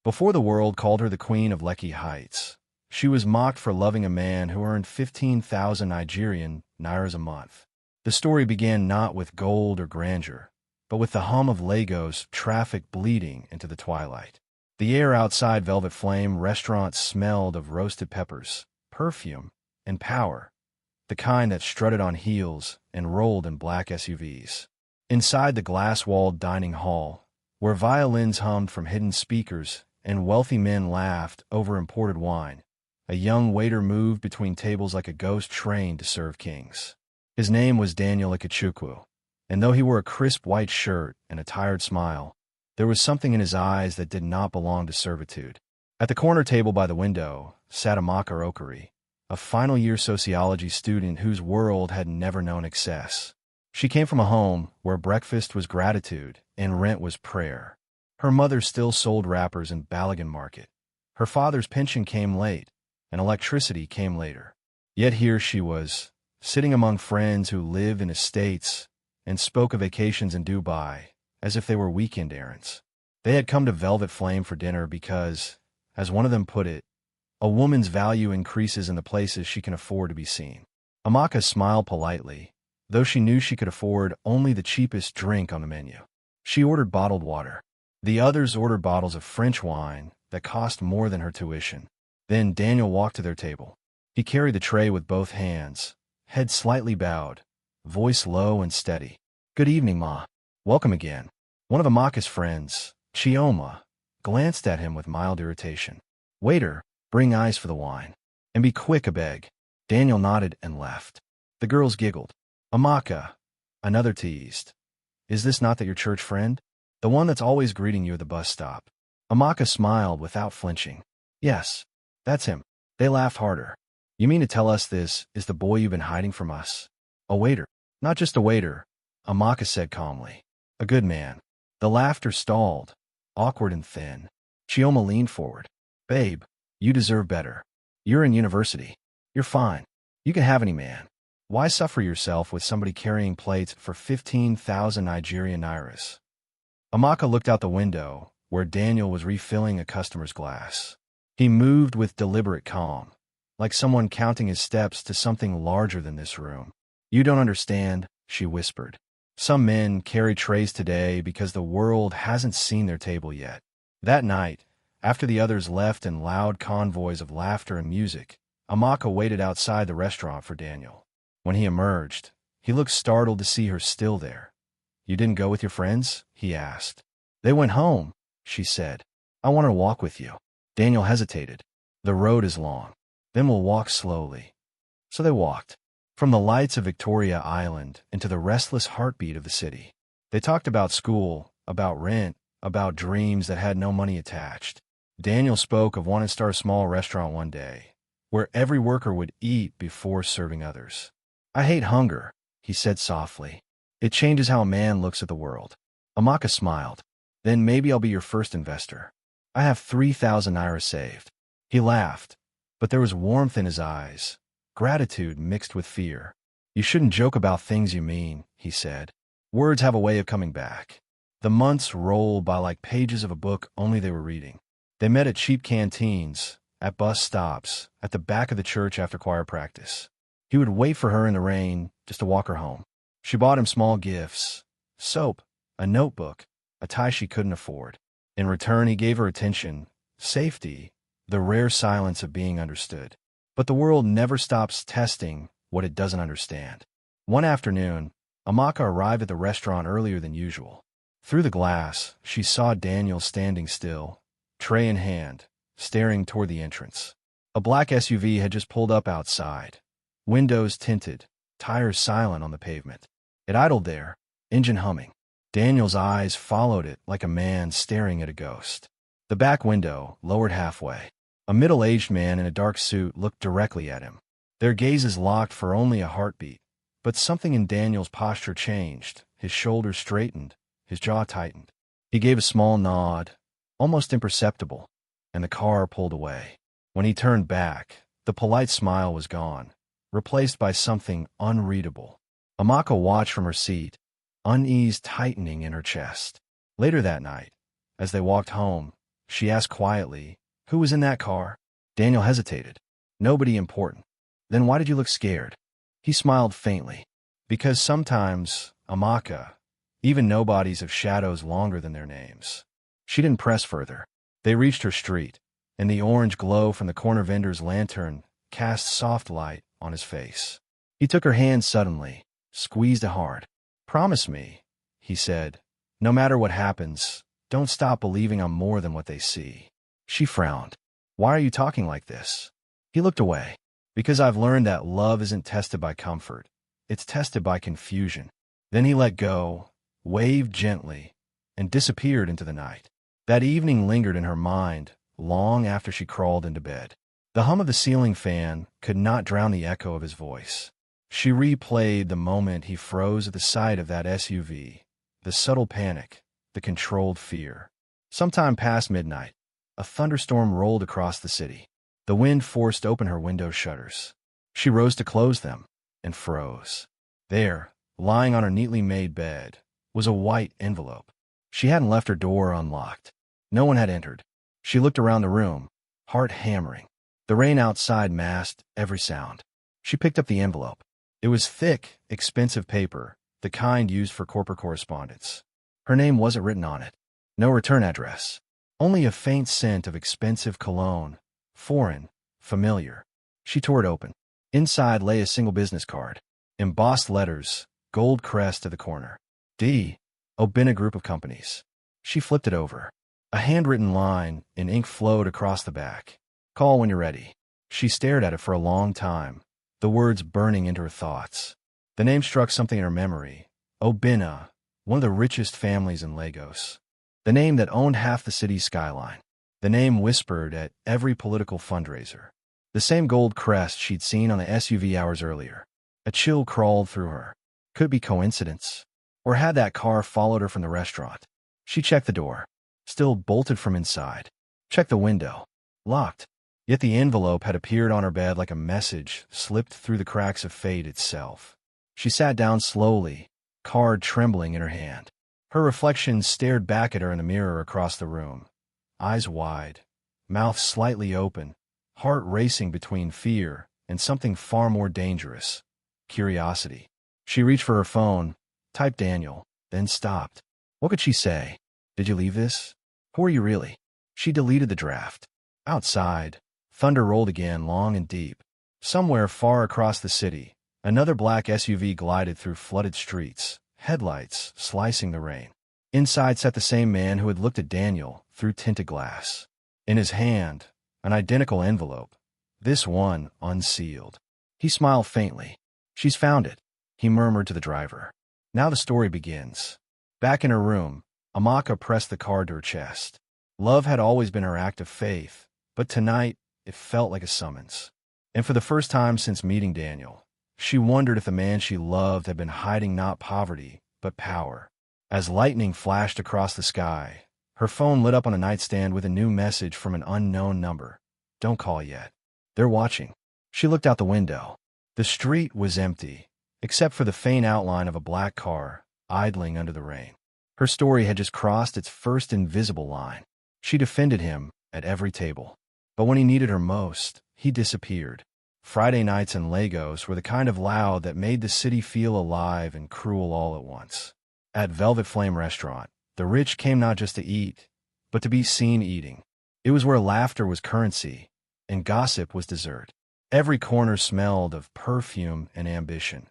Before the world called her the Queen of Lekki Heights, she was mocked for loving a man who earned 15,000 Nigerian nairas a month. The story began not with gold or grandeur, but with the hum of Lagos traffic bleeding into the twilight. The air outside Velvet Flame restaurant smelled of roasted peppers, perfume, and power, the kind that strutted on heels and rolled in black SUVs. Inside the glass-walled dining hall, where violins hummed from hidden speakers and wealthy men laughed over imported wine, a young waiter moved between tables like a ghost trained to serve kings. His name was Daniel Ikechukwu, and though he wore a crisp white shirt and a tired smile, there was something in his eyes that did not belong to servitude. At the corner table by the window sat Amaka Okari, a final-year sociology student whose world had never known excess. She came from a home where breakfast was gratitude and rent was prayer. Her mother still sold wrappers in Balogun Market. Her father's pension came late, and electricity came later. Yet here she was, sitting among friends who lived in estates and spoke of vacations in Dubai as if they were weekend errands. They had come to Velvet Flame for dinner because, as one of them put it, a woman's value increases in the places she can afford to be seen. Amaka smiled politely, though she knew she could afford only the cheapest drink on the menu. She ordered bottled water. The others ordered bottles of French wine that cost more than her tuition. Then Daniel walked to their table. He carried the tray with both hands, head slightly bowed, voice low and steady. "Good evening, Ma. Welcome again." One of Amaka's friends, Chioma, glanced at him with mild irritation. "Waiter, bring ice for the wine. And be quick, I beg." Daniel nodded and left. The girls giggled. "Amaka," another teased, "is this not that your church friend? The one that's always greeting you at the bus stop?" Amaka smiled without flinching. "Yes, that's him." They laughed harder. "You mean to tell us this is the boy you've been hiding from us?" "A waiter." "Not just a waiter," Amaka said calmly. "A good man." The laughter stalled, awkward and thin. Chioma leaned forward. "Babe, you deserve better. You're in university. You're fine. You can have any man. Why suffer yourself with somebody carrying plates for 15,000 Nigerian nairas?" Amaka looked out the window, where Daniel was refilling a customer's glass. He moved with deliberate calm, like someone counting his steps to something larger than this room. "You don't understand," she whispered. "Some men carry trays today because the world hasn't seen their table yet." That night, after the others left in loud convoys of laughter and music, Amaka waited outside the restaurant for Daniel. When he emerged, he looked startled to see her still there. "You didn't go with your friends?" he asked. "They went home," she said. "I want to walk with you." Daniel hesitated. "The road is long. Then we'll walk slowly." So they walked. From the lights of Victoria Island into the restless heartbeat of the city. They talked about school, about rent, about dreams that had no money attached. Daniel spoke of wanting to start a small restaurant one day, where every worker would eat before serving others. "I hate hunger," he said softly. "It changes how a man looks at the world." Amaka smiled. "Then maybe I'll be your first investor. I have 3,000 naira saved." He laughed, but there was warmth in his eyes, gratitude mixed with fear. "You shouldn't joke about things you mean," he said. "Words have a way of coming back." The months rolled by like pages of a book only they were reading. They met at cheap canteens, at bus stops, at the back of the church after choir practice. He would wait for her in the rain just to walk her home. She bought him small gifts, soap, a notebook, a tie she couldn't afford. In return, he gave her attention, safety, the rare silence of being understood. But the world never stops testing what it doesn't understand. One afternoon, Amaka arrived at the restaurant earlier than usual. Through the glass, she saw Daniel standing still, tray in hand, staring toward the entrance. A black SUV had just pulled up outside, windows tinted, tires silent on the pavement. It idled there, engine humming. Daniel's eyes followed it like a man staring at a ghost. The back window, lowered halfway. A middle-aged man in a dark suit looked directly at him. Their gazes locked for only a heartbeat, but something in Daniel's posture changed. His shoulders straightened, his jaw tightened. He gave a small nod, almost imperceptible, and the car pulled away. When he turned back, the polite smile was gone, replaced by something unreadable. Amaka watched from her seat, unease tightening in her chest. Later that night, as they walked home, She asked quietly, "Who was in that car?" Daniel hesitated. "Nobody important." "Then why did you look scared?" He smiled faintly. "Because sometimes, Amaka, even nobodies have shadows longer than their names." She didn't press further. They reached her street, and the orange glow from the corner vendor's lantern cast soft light on his face. He took her hand suddenly, squeezed it hard. "Promise me," he said, "no matter what happens, don't stop believing I'm more than what they see." She frowned. "Why are you talking like this?" He looked away. "Because I've learned that love isn't tested by comfort. It's tested by confusion." Then he let go, waved gently, and disappeared into the night. That evening lingered in her mind long after she crawled into bed. The hum of the ceiling fan could not drown the echo of his voice. She replayed the moment he froze at the sight of that SUV, the subtle panic, the controlled fear. Sometime past midnight, a thunderstorm rolled across the city. The wind forced open her window shutters. She rose to close them, and froze. There, lying on her neatly made bed, was a white envelope. She hadn't left her door unlocked. No one had entered. She looked around the room, heart hammering. The rain outside masked every sound. She picked up the envelope. It was thick, expensive paper, the kind used for corporate correspondence. Her name wasn't written on it. No return address. Only a faint scent of expensive cologne, foreign, familiar. She tore it open. Inside lay a single business card. Embossed letters, gold crest at the corner. D. Obina Group of Companies. She flipped it over. A handwritten line in ink flowed across the back. "Call when you're ready." She stared at it for a long time, the words burning into her thoughts. The name struck something in her memory. Obina, one of the richest families in Lagos. The name that owned half the city's skyline. The name whispered at every political fundraiser. The same gold crest she'd seen on the SUV hours earlier. A chill crawled through her. Could it be coincidence? Or had that car followed her from the restaurant? She checked the door. Still bolted from inside. Checked the window. Locked. Yet the envelope had appeared on her bed like a message slipped through the cracks of fate itself. She sat down slowly, card trembling in her hand. Her reflection stared back at her in the mirror across the room. Eyes wide, mouth slightly open, heart racing between fear and something far more dangerous, curiosity. She reached for her phone, typed Daniel, then stopped. What could she say? "Did you leave this? Who are you really?" She deleted the draft. Outside, thunder rolled again, long and deep. Somewhere far across the city, another black SUV glided through flooded streets, headlights slicing the rain. Inside sat the same man who had looked at Daniel through tinted glass. In his hand, an identical envelope, this one unsealed. He smiled faintly. "She's found it," he murmured to the driver. Now the story begins. Back in her room, Amaka pressed the card to her chest. Love had always been her act of faith, but tonight it felt like a summons. And for the first time since meeting Daniel, she wondered if the man she loved had been hiding not poverty, but power. As lightning flashed across the sky, her phone lit up on a nightstand with a new message from an unknown number. "Don't call yet. They're watching." She looked out the window. The street was empty, except for the faint outline of a black car idling under the rain. Her story had just crossed its first invisible line. She defended him at every table. But when he needed her most, he disappeared. Friday nights in Lagos were the kind of loud that made the city feel alive and cruel all at once. At Velvet Flame Restaurant, the rich came not just to eat, but to be seen eating. It was where laughter was currency, and gossip was dessert. Every corner smelled of perfume and ambition.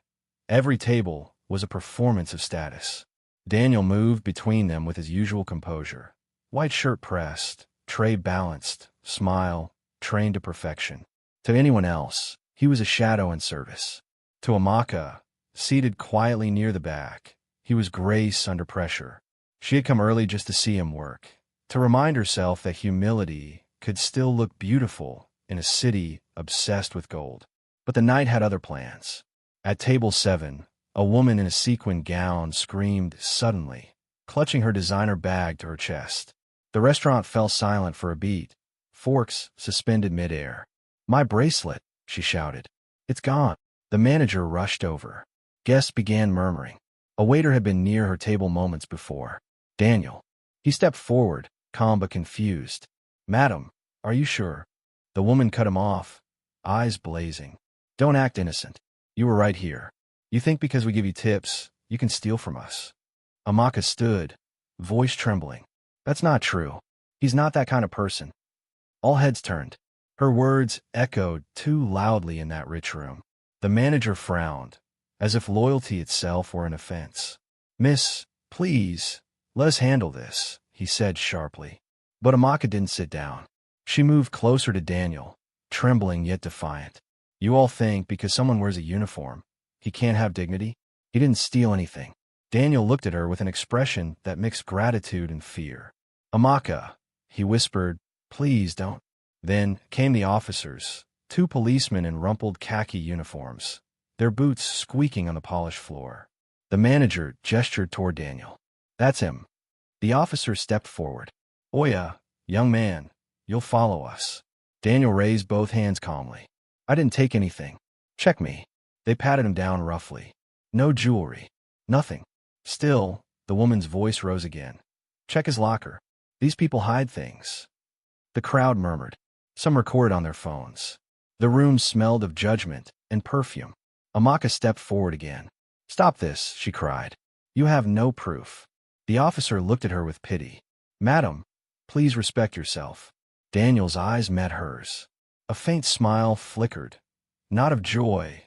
Every table was a performance of status. Daniel moved between them with his usual composure. White shirt pressed, tray balanced, smile trained to perfection. To anyone else, he was a shadow in service. To Amaka, seated quietly near the back, he was grace under pressure. She had come early just to see him work, to remind herself that humility could still look beautiful in a city obsessed with gold. But the night had other plans. At table 7, a woman in a sequin gown screamed suddenly, clutching her designer bag to her chest. The restaurant fell silent for a beat, forks suspended midair. "My bracelet," she shouted. "It's gone." The manager rushed over. Guests began murmuring. A waiter had been near her table moments before. "Daniel." He stepped forward, calm but confused. Madam, are you sure? The woman cut him off, eyes blazing. Don't act innocent. You were right here. You think because we give you tips, you can steal from us. Amaka stood, voice trembling. That's not true. He's not that kind of person. All heads turned. Her words echoed too loudly in that rich room. The manager frowned, as if loyalty itself were an offense. Miss, please, let us handle this, he said sharply. But Amaka didn't sit down. She moved closer to Daniel, trembling yet defiant. You all think because someone wears a uniform, he can't have dignity? He didn't steal anything. Daniel looked at her with an expression that mixed gratitude and fear. Amaka, he whispered, please don't. Then came the officers, 2 policemen in rumpled khaki uniforms, their boots squeaking on the polished floor. The manager gestured toward Daniel. That's him. The officer stepped forward. Oya, young man, you'll follow us. Daniel raised both hands calmly. I didn't take anything. Check me. They patted him down roughly. No jewelry. Nothing. Still, the woman's voice rose again. Check his locker. These people hide things. The crowd murmured. Some recorded on their phones. The room smelled of judgment and perfume. Amaka stepped forward again. Stop this, she cried. You have no proof. The officer looked at her with pity. Madam, please respect yourself. Daniel's eyes met hers. A faint smile flickered, not of joy,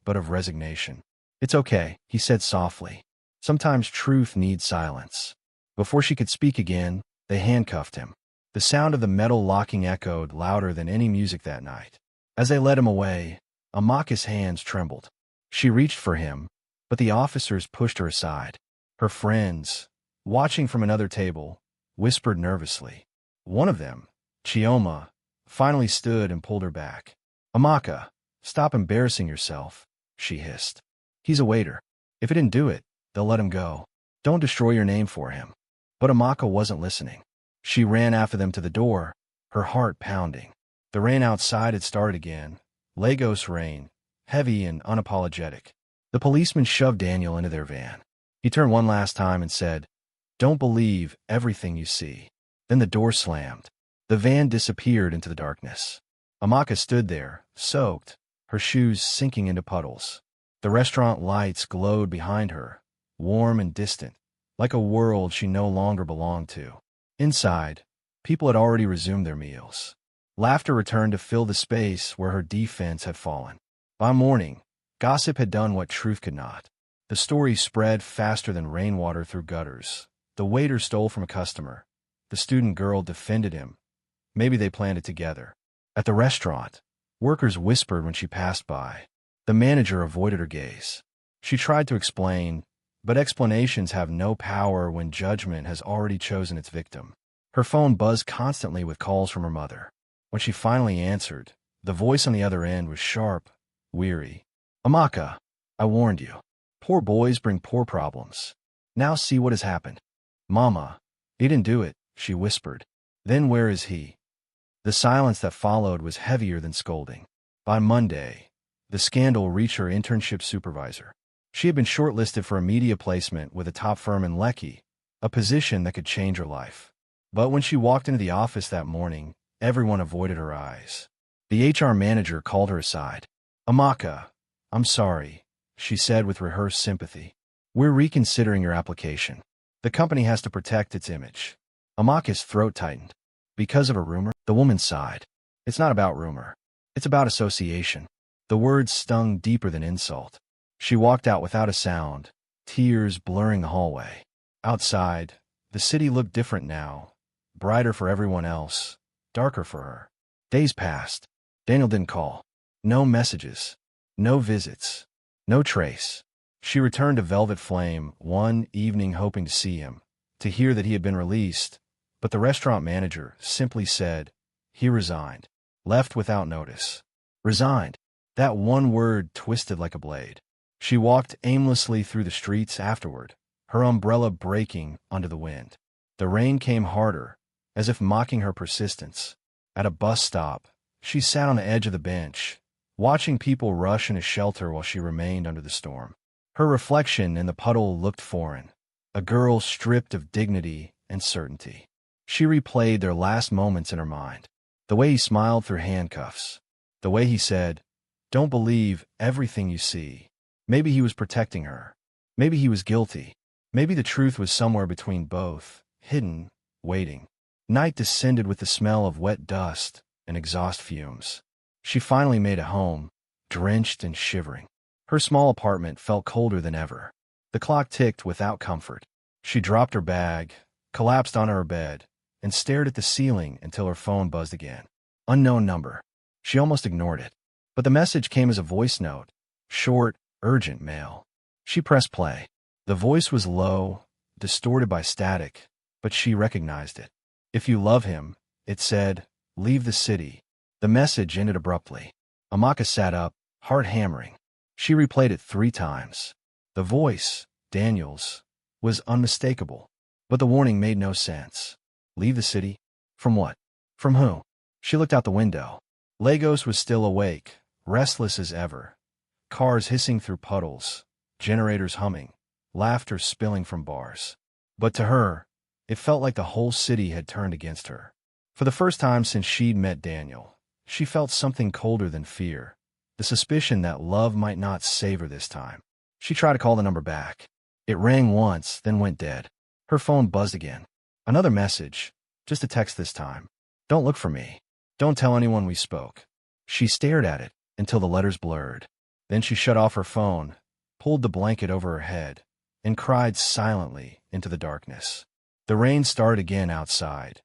but of resignation. It's okay, he said softly. Sometimes truth needs silence. Before she could speak again, they handcuffed him. The sound of the metal locking echoed louder than any music that night. As they led him away, Amaka's hands trembled. She reached for him, but the officers pushed her aside. Her friends, watching from another table, whispered nervously. One of them, Chioma, finally stood and pulled her back. Amaka, stop embarrassing yourself, she hissed. He's a waiter. If he didn't do it, they'll let him go. Don't destroy your name for him. But Amaka wasn't listening. She ran after them to the door, her heart pounding. The rain outside had started again. Lagos rain, heavy and unapologetic. The policeman shoved Daniel into their van. He turned one last time and said, Don't believe everything you see. Then the door slammed. The van disappeared into the darkness. Amaka stood there, soaked, her shoes sinking into puddles. The restaurant lights glowed behind her, warm and distant, like a world she no longer belonged to. Inside, people had already resumed their meals. Laughter returned to fill the space where her defense had fallen. By morning, gossip had done what truth could not. The story spread faster than rainwater through gutters. The waiter stole from a customer. The student girl defended him. Maybe they planned it together. At the restaurant, workers whispered when she passed by. The manager avoided her gaze. She tried to explain, but explanations have no power when judgment has already chosen its victim. Her phone buzzed constantly with calls from her mother. When she finally answered, the voice on the other end was sharp, weary. Amaka, I warned you. Poor boys bring poor problems. Now see what has happened. Mama, he didn't do it, she whispered. Then where is he? The silence that followed was heavier than scolding. By Monday, the scandal reached her internship supervisor. She had been shortlisted for a media placement with a top firm in Lekki, a position that could change her life. But when she walked into the office that morning, everyone avoided her eyes. The HR manager called her aside. Amaka, I'm sorry, she said with rehearsed sympathy. We're reconsidering your application. The company has to protect its image. Amaka's throat tightened. Because of a rumor? The woman sighed. It's not about rumor. It's about association. The words stung deeper than insult. She walked out without a sound, tears blurring the hallway. Outside, the city looked different now, brighter for everyone else, darker for her. Days passed. Daniel didn't call. No messages. No visits. No trace. She returned to Velvet Flame one evening hoping to see him, to hear that he had been released, but the restaurant manager simply said, he resigned, left without notice. Resigned. That one word twisted like a blade. She walked aimlessly through the streets afterward, her umbrella breaking under the wind. The rain came harder, as if mocking her persistence. At a bus stop, she sat on the edge of the bench, watching people rush into shelter while she remained under the storm. Her reflection in the puddle looked foreign, a girl stripped of dignity and certainty. She replayed their last moments in her mind. The way he smiled through handcuffs. The way he said, "Don't believe everything you see." Maybe he was protecting her. Maybe he was guilty. Maybe the truth was somewhere between both, hidden, waiting. Night descended with the smell of wet dust and exhaust fumes. She finally made it home, drenched and shivering. Her small apartment felt colder than ever. The clock ticked without comfort. She dropped her bag, collapsed onto her bed, and stared at the ceiling until her phone buzzed again. Unknown number. She almost ignored it. But the message came as a voice note. Short, urgent mail. She pressed play. The voice was low, distorted by static, but she recognized it. "If you love him," it said, "leave the city." The message ended abruptly. Amaka sat up, heart hammering. She replayed it 3 times. The voice, Daniel's, was unmistakable, but the warning made no sense. Leave the city? From what? From who? She looked out the window. Lagos was still awake, restless as ever. Cars hissing through puddles, generators humming, laughter spilling from bars. But to her, it felt like the whole city had turned against her. For the first time since she'd met Daniel, she felt something colder than fear, the suspicion that love might not save her this time. She tried to call the number back. It rang once, then went dead. Her phone buzzed again. Another message, just a text this time. "Don't look for me. Don't tell anyone we spoke." She stared at it until the letters blurred. Then she shut off her phone, pulled the blanket over her head, and cried silently into the darkness. The rain started again outside.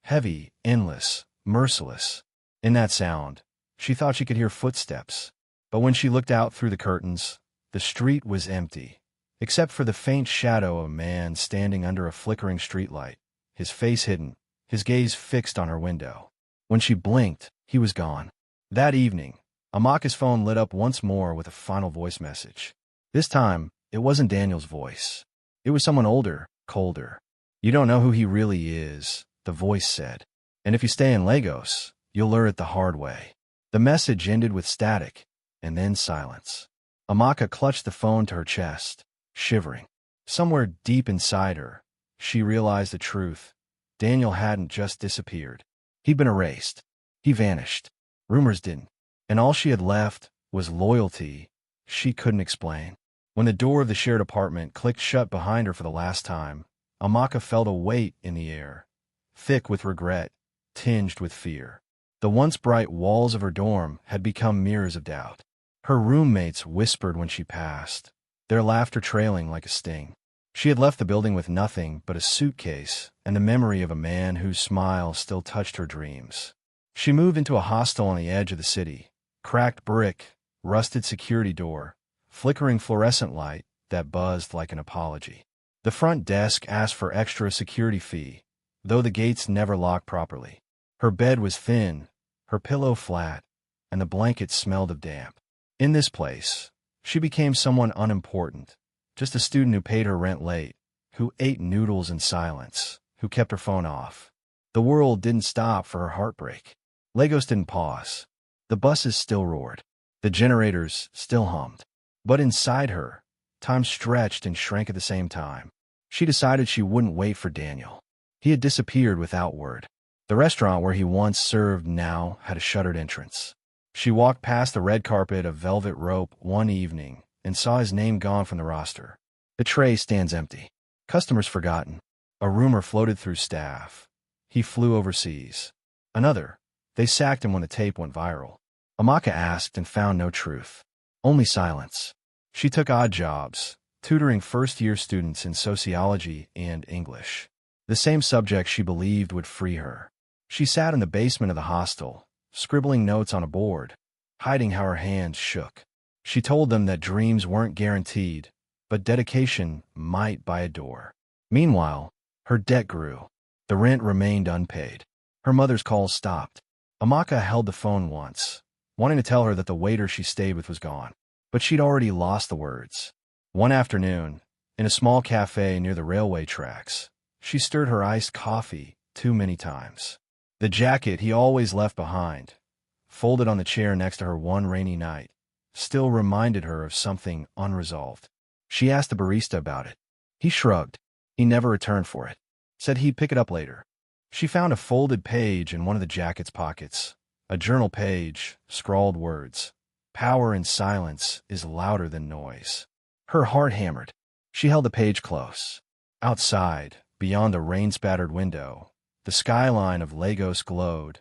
Heavy, endless, merciless. In that sound, she thought she could hear footsteps. But when she looked out through the curtains, the street was empty, except for the faint shadow of a man standing under a flickering streetlight, his face hidden, his gaze fixed on her window. When she blinked, he was gone. That evening, Amaka's phone lit up once more with a final voice message. This time, it wasn't Daniel's voice. It was someone older, colder. "You don't know who he really is," the voice said. "And if you stay in Lagos, you'll learn it the hard way." The message ended with static, and then silence. Amaka clutched the phone to her chest, shivering. Somewhere deep inside her, she realized the truth. Daniel hadn't just disappeared. He'd been erased. He vanished. Rumors didn't. And all she had left was loyalty she couldn't explain. When the door of the shared apartment clicked shut behind her for the last time, Amaka felt a weight in the air, thick with regret, tinged with fear. The once bright walls of her dorm had become mirrors of doubt. Her roommates whispered when she passed, their laughter trailing like a sting. She had left the building with nothing but a suitcase and the memory of a man whose smile still touched her dreams. She moved into a hostel on the edge of the city, cracked brick, rusted security door, flickering fluorescent light that buzzed like an apology. The front desk asked for extra security fee, though the gates never locked properly. Her bed was thin, her pillow flat, and the blanket smelled of damp. In this place, she became someone unimportant, just a student who paid her rent late, who ate noodles in silence, who kept her phone off. The world didn't stop for her heartbreak. Lagos didn't pause. The buses still roared. The generators still hummed. But inside her, time stretched and shrank at the same time. She decided she wouldn't wait for Daniel. He had disappeared without word. The restaurant where he once served now had a shuttered entrance. She walked past the red carpet of velvet rope one evening and saw his name gone from the roster. The tray stands empty. Customers forgotten. A rumor floated through staff. He flew overseas. Another. They sacked him when the tape went viral. Amaka asked and found no truth. Only silence. She took odd jobs, tutoring first-year students in sociology and English. The same subject she believed would free her. She sat in the basement of the hostel, scribbling notes on a board, hiding how her hands shook. She told them that dreams weren't guaranteed, but dedication might buy a door. Meanwhile, her debt grew. The rent remained unpaid. Her mother's calls stopped. Amaka held the phone once, wanting to tell her that the waiter she stayed with was gone. But she'd already lost the words. One afternoon, in a small cafe near the railway tracks, she stirred her iced coffee too many times. The jacket he always left behind, folded on the chair next to her one rainy night, still reminded her of something unresolved. She asked the barista about it. He shrugged. He never returned for it. Said he'd pick it up later. She found a folded page in one of the jacket's pockets. A journal page, scrawled words. Power in silence is louder than noise. Her heart hammered. She held the page close. Outside, beyond the rain-spattered window, the skyline of Lagos glowed,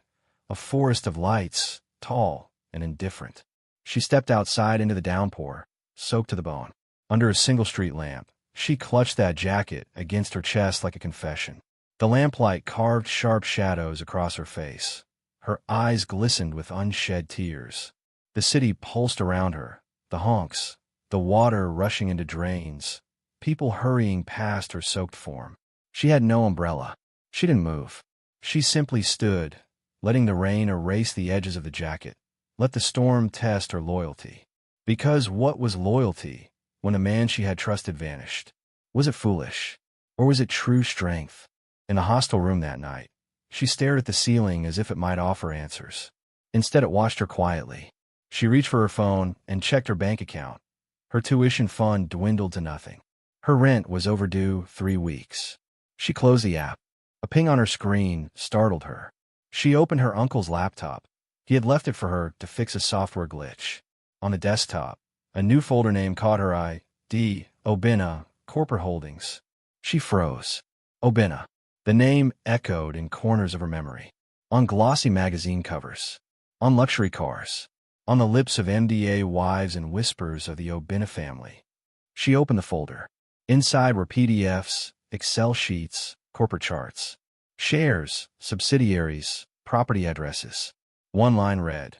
a forest of lights, tall and indifferent. She stepped outside into the downpour, soaked to the bone. Under a single street lamp, she clutched that jacket against her chest like a confession. The lamplight carved sharp shadows across her face. Her eyes glistened with unshed tears. The city pulsed around her, the honks, the water rushing into drains, people hurrying past her soaked form. She had no umbrella. She didn't move. She simply stood, letting the rain erase the edges of the jacket. Let the storm test her loyalty. Because what was loyalty when a man she had trusted vanished? Was it foolish? Or was it true strength? In the hostel room that night, she stared at the ceiling as if it might offer answers. Instead, it watched her quietly. She reached for her phone and checked her bank account. Her tuition fund dwindled to nothing. Her rent was overdue 3 weeks. She closed the app. A ping on her screen startled her. She opened her uncle's laptop. He had left it for her to fix a software glitch. On the desktop, a new folder name caught her eye. D. Obina, Corporate Holdings. She froze. Obina. The name echoed in corners of her memory. On glossy magazine covers. On luxury cars. On the lips of MDA wives and whispers of the Obina family. She opened the folder. Inside were PDFs, Excel sheets, corporate charts. Shares, subsidiaries, property addresses. One line read,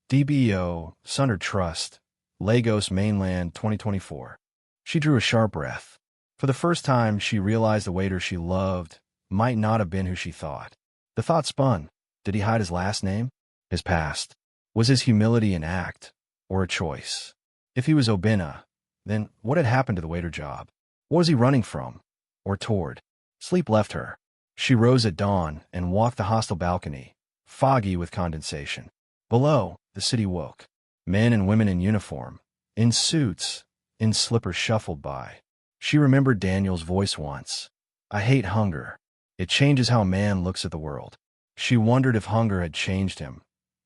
DBO, Sundered Trust, Lagos Mainland 2024. She drew a sharp breath. For the first time, she realized the waiter she loved might not have been who she thought. The thought spun. Did he hide his last name? His past? Was his humility an act or a choice? If he was Obina, then what had happened to the waiter job? What was he running from or toward? Sleep left her. She rose at dawn and walked the hostel balcony, foggy with condensation. Below, the city woke. Men and women in uniform, in suits, in slippers shuffled by. She remembered Daniel's voice once. I hate hunger. It changes how a man looks at the world. She wondered if hunger had changed him,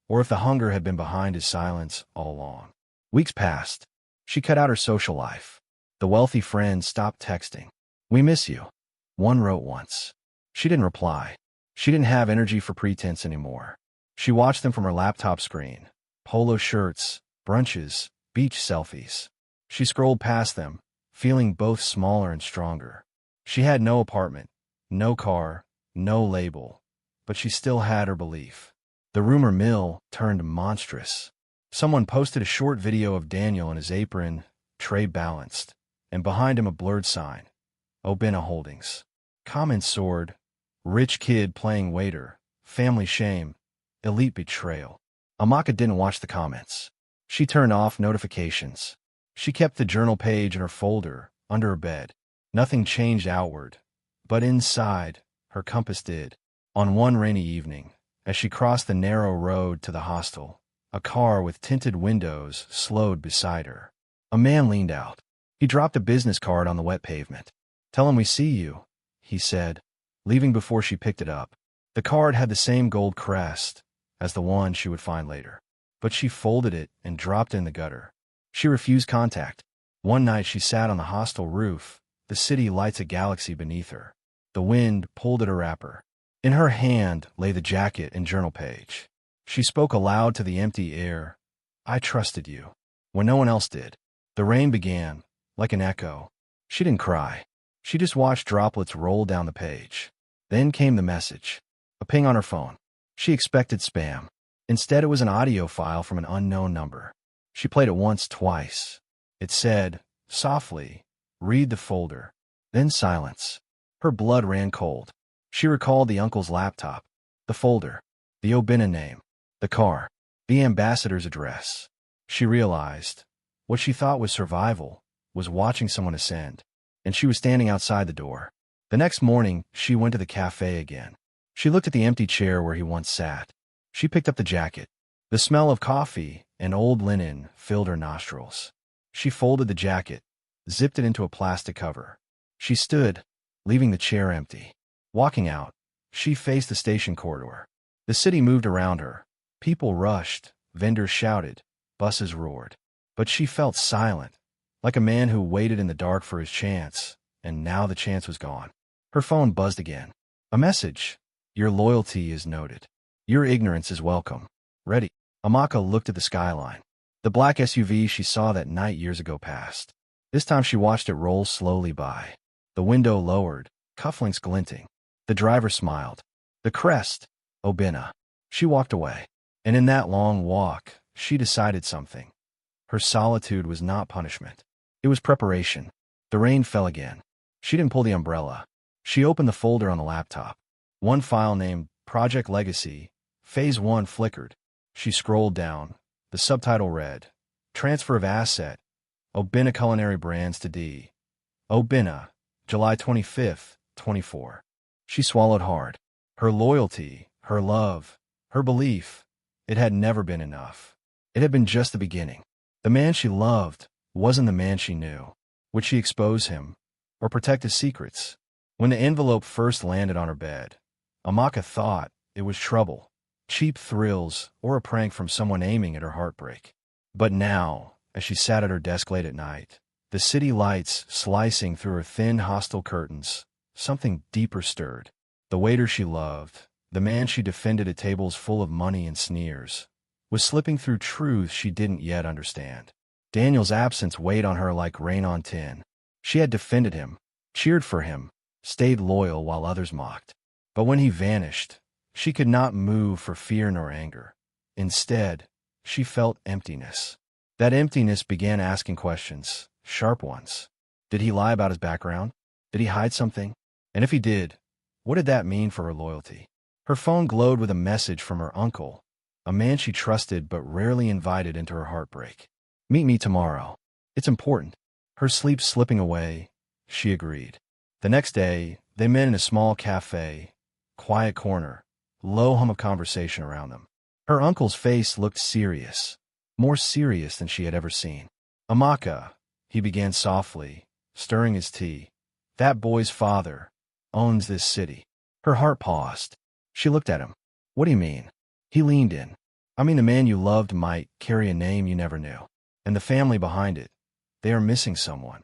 or if the hunger had been behind his silence all along. Weeks passed. She cut out her social life. The wealthy friends stopped texting. We miss you. One wrote once. She didn't reply. She didn't have energy for pretense anymore. She watched them from her laptop screen. Polo shirts, brunches, beach selfies. She scrolled past them, feeling both smaller and stronger. She had no apartment, no car, no label, but she still had her belief. The rumor mill turned monstrous. Someone posted a short video of Daniel in his apron, tray balanced, and behind him a blurred sign, Obina Holdings. Comments soared, rich kid playing waiter, family shame, elite betrayal. Amaka didn't watch the comments. She turned off notifications. She kept the journal page in her folder, under her bed. Nothing changed outward, but inside, her compass did. On one rainy evening, as she crossed the narrow road to the hostel, a car with tinted windows slowed beside her. A man leaned out. He dropped a business card on the wet pavement. Tell him we see you, he said, leaving before she picked it up. The card had the same gold crest as the one she would find later, but she folded it and dropped it in the gutter. She refused contact. One night she sat on the hostel roof, the city lights a galaxy beneath her. The wind pulled at her wrapper. In her hand lay the jacket and journal page. She spoke aloud to the empty air. I trusted you, when no one else did. The rain began, like an echo. She didn't cry. She just watched droplets roll down the page. Then came the message. A ping on her phone. She expected spam. Instead, it was an audio file from an unknown number. She played it once, twice. It said, softly, read the folder. Then silence. Her blood ran cold. She recalled the uncle's laptop, the folder, the Obina name, the car, the ambassador's address. She realized what she thought was survival was watching someone ascend, and she was standing outside the door. The next morning, she went to the cafe again. She looked at the empty chair where he once sat. She picked up the jacket. The smell of coffee and old linen filled her nostrils. She folded the jacket, zipped it into a plastic cover. She stood, leaving the chair empty. Walking out, She faced the station corridor. The city moved around her. People rushed, vendors shouted, buses roared. But she felt silent, like a man who waited in the dark for his chance, and now the chance was gone. Her phone buzzed again. A message. Your loyalty is noted. Your ignorance is welcome. Ready. Amaka looked at the skyline. The black SUV she saw that night years ago passed. This time she watched it roll slowly by. The window lowered, cufflinks glinting. The driver smiled. The crest. Obina. She walked away. And in that long walk, she decided something. Her solitude was not punishment. It was preparation. The rain fell again. She didn't pull the umbrella. She opened the folder on the laptop. One file named Project Legacy, Phase 1 flickered. She scrolled down. The subtitle read, Transfer of Asset, Obina Culinary Brands to D. Obina, July 25th, 24. She swallowed hard. Her loyalty, her love, her belief, it had never been enough. It had been just the beginning. The man she loved wasn't the man she knew. Would she expose him or protect his secrets? When the envelope first landed on her bed, Amaka thought it was trouble, cheap thrills, or a prank from someone aiming at her heartbreak. But now, as she sat at her desk late at night, the city lights slicing through her thin, hostile curtains, something deeper stirred. The waiter she loved, the man she defended at tables full of money and sneers, was slipping through truths she didn't yet understand. Daniel's absence weighed on her like rain on tin. She had defended him, cheered for him, stayed loyal while others mocked. But when he vanished, she could not move for fear nor anger. Instead, she felt emptiness. That emptiness began asking questions, sharp ones. Did he lie about his background? Did he hide something? And if he did, what did that mean for her loyalty? Her phone glowed with a message from her uncle, a man she trusted but rarely invited into her heartbreak. Meet me tomorrow. It's important. Her sleep slipping away, she agreed. The next day, they met in a small cafe, quiet corner, low hum of conversation around them. Her uncle's face looked serious, more serious than she had ever seen. Amaka, he began softly, stirring his tea. That boy's father owns this city. Her heart paused. She looked at him. What do you mean? He leaned in. I mean, the man you loved might carry a name you never knew. And the family behind it, they are missing someone.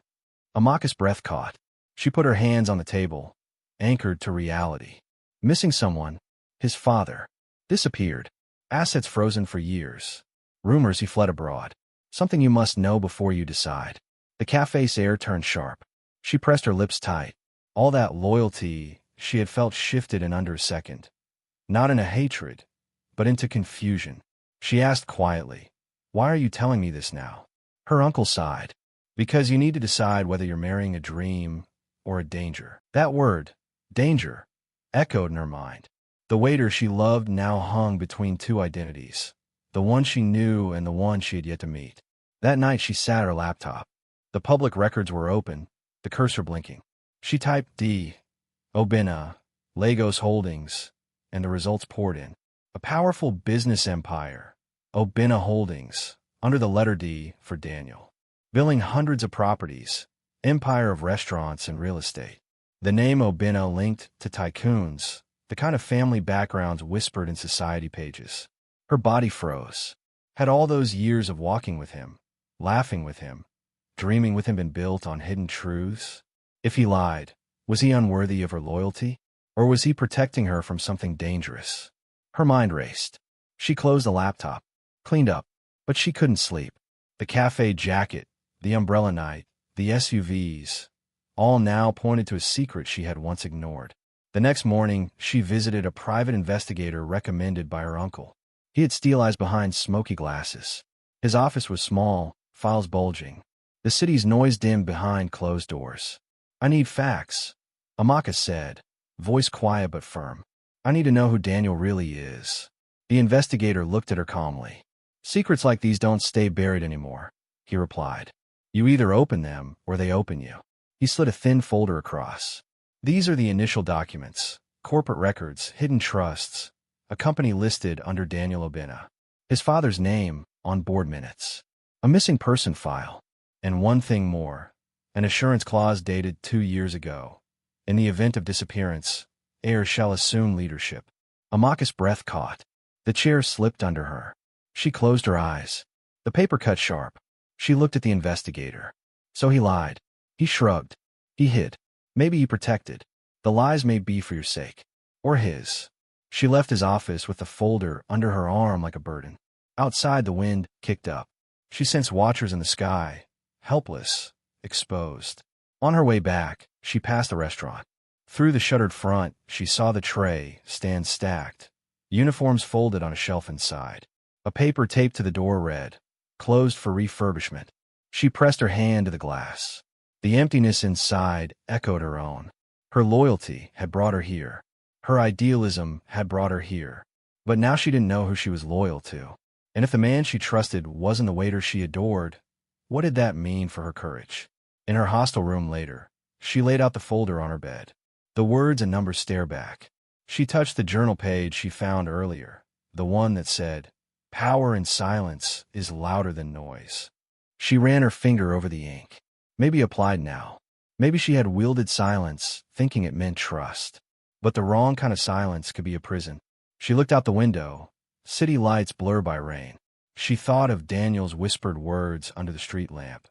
Amaka's breath caught. She put her hands on the table, anchored to reality. Missing someone, his father, disappeared. Assets frozen for years. Rumors he fled abroad. Something you must know before you decide. The cafe's air turned sharp. She pressed her lips tight. All that loyalty she had felt shifted in under a second. Not into hatred, but into confusion. She asked quietly, Why are you telling me this now? Her uncle sighed. Because you need to decide whether you're marrying a dream or a danger. That word, danger, echoed in her mind. The waiter she loved now hung between two identities, the one she knew and the one she had yet to meet. That night she sat at her laptop. The public records were open, the cursor blinking. She typed D, Obina, Lagos Holdings, and the results poured in. A powerful business empire, Obina Holdings, under the letter D for Daniel. Billing hundreds of properties, empire of restaurants and real estate. The name Obina linked to tycoons, the kind of family backgrounds whispered in society pages. Her body froze. Had all those years of walking with him, laughing with him, dreaming with him been built on hidden truths? If he lied, was he unworthy of her loyalty? Or was he protecting her from something dangerous? Her mind raced. She closed the laptop, cleaned up, but she couldn't sleep. The cafe jacket, the umbrella night, the SUVs, all now pointed to a secret she had once ignored. The next morning, she visited a private investigator recommended by her uncle. He had steel eyes behind smoky glasses. His office was small, files bulging. The city's noise dimmed behind closed doors. I need facts, Amaka said, voice quiet but firm. I need to know who Daniel really is. The investigator looked at her calmly. Secrets like these don't stay buried anymore, he replied. You either open them or they open you. He slid a thin folder across. These are the initial documents, corporate records, hidden trusts, a company listed under Daniel Obina. His father's name on board minutes. A missing person file. And one thing more, an assurance clause dated 2 years ago. In the event of disappearance, heir shall assume leadership. Amaka's breath caught. The chair slipped under her. She closed her eyes. The paper cut sharp. She looked at the investigator. So he lied. He shrugged. He hid. Maybe he protected. The lies may be for your sake. Or his. She left his office with the folder under her arm like a burden. Outside, the wind kicked up. She sensed watchers in the sky, helpless, exposed. On her way back, she passed the restaurant. Through the shuttered front, she saw the tray stand stacked, uniforms folded on a shelf inside. A paper taped to the door read, "Closed for refurbishment." She pressed her hand to the glass. The emptiness inside echoed her own. Her loyalty had brought her here. Her idealism had brought her here. But now she didn't know who she was loyal to. And if the man she trusted wasn't the waiter she adored, what did that mean for her courage? In her hostel room later, she laid out the folder on her bed. The words and numbers stare back. She touched the journal page she found earlier, the one that said, "Power in silence is louder than noise." She ran her finger over the ink. Maybe applied now. Maybe she had wielded silence, thinking it meant trust. But the wrong kind of silence could be a prison. She looked out the window. City lights blur by rain. She thought of Daniel's whispered words under the street lamp.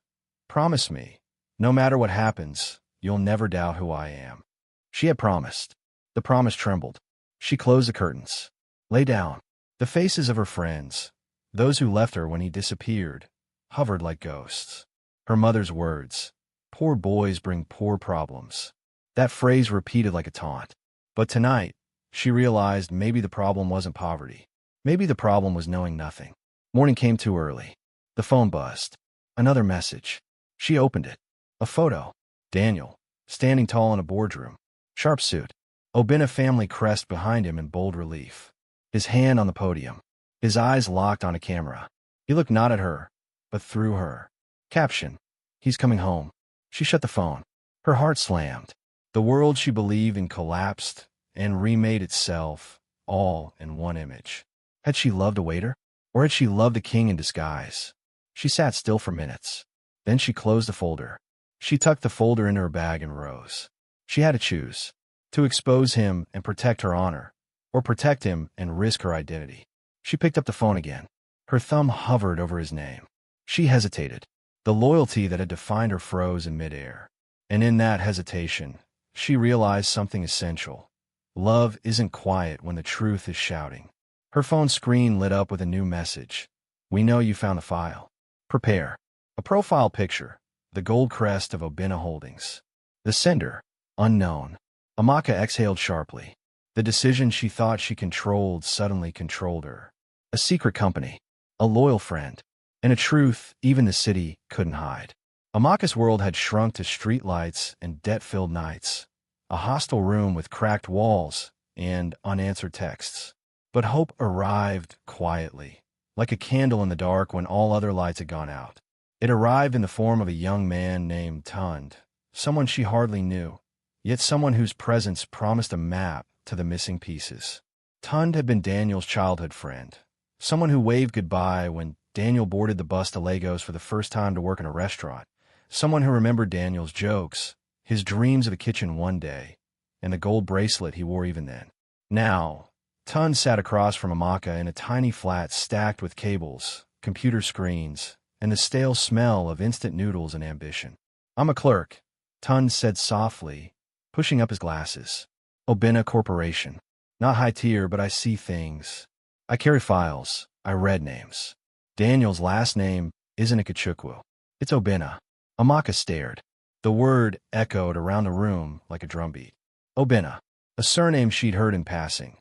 "Promise me, no matter what happens, you'll never doubt who I am." She had promised. The promise trembled. She closed the curtains. Lay down. The faces of her friends, those who left her when he disappeared, hovered like ghosts. Her mother's words, "Poor boys bring poor problems." That phrase repeated like a taunt. But tonight, she realized maybe the problem wasn't poverty. Maybe the problem was knowing nothing. Morning came too early. The phone buzzed. Another message. She opened it. A photo. Daniel, standing tall in a boardroom. Sharp suit. Obina family crest behind him in bold relief. His hand on the podium. His eyes locked on a camera. He looked not at her, but through her. Caption. "He's coming home." She shut the phone. Her heart slammed. The world she believed in collapsed and remade itself, all in one image. Had she loved a waiter? Or had she loved a king in disguise? She sat still for minutes. Then she closed the folder. She tucked the folder into her bag and rose. She had to choose. To expose him and protect her honor, or protect him and risk her identity. She picked up the phone again. Her thumb hovered over his name. She hesitated. The loyalty that had defined her froze in midair. And in that hesitation, she realized something essential. Love isn't quiet when the truth is shouting. Her phone screen lit up with a new message. "We know you found the file. Prepare." A profile picture, the gold crest of Obina Holdings. The sender, unknown. Amaka exhaled sharply. The decision she thought she controlled suddenly controlled her. A secret company, a loyal friend, and a truth even the city couldn't hide. Amaka's world had shrunk to streetlights and debt-filled nights, a hostile room with cracked walls and unanswered texts. But hope arrived quietly, like a candle in the dark when all other lights had gone out. It arrived in the form of a young man named Tund, someone she hardly knew, yet someone whose presence promised a map to the missing pieces. Tund had been Daniel's childhood friend, someone who waved goodbye when Daniel boarded the bus to Lagos for the first time to work in a restaurant, someone who remembered Daniel's jokes, his dreams of a kitchen one day, and the gold bracelet he wore even then. Now, Tund sat across from Amaka in a tiny flat stacked with cables, computer screens, and the stale smell of instant noodles and ambition. "I'm a clerk," Tund said softly, pushing up his glasses. "Obina Corporation. Not high tier, but I see things. I carry files. I read names. Daniel's last name isn't a Kachukwu. It's Obina." Amaka stared. The word echoed around the room like a drumbeat. Obina, a surname she'd heard in passing.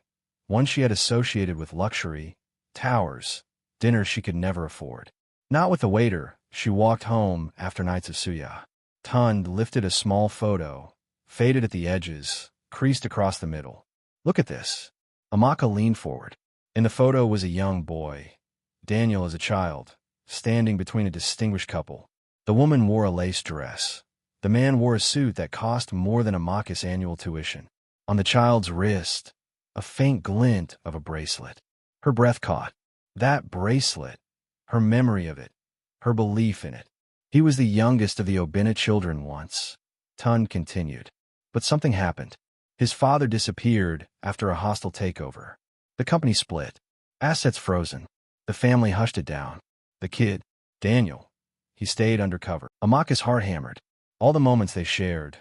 One she had associated with luxury, towers, dinners she could never afford. Not with the waiter, she walked home after nights of suya. Tund lifted a small photo, faded at the edges, creased across the middle. "Look at this." Amaka leaned forward. In the photo was a young boy, Daniel as a child, standing between a distinguished couple. The woman wore a lace dress. The man wore a suit that cost more than Amaka's annual tuition. On the child's wrist, a faint glint of a bracelet. Her breath caught. That bracelet, her memory of it, her belief in it. He was the youngest of the Obina children once. Tund continued. But something happened. His father disappeared after a hostile takeover. The company split. Assets frozen. The family hushed it down. The kid, Daniel, he stayed undercover. Amaka's heart hammered. All the moments they shared,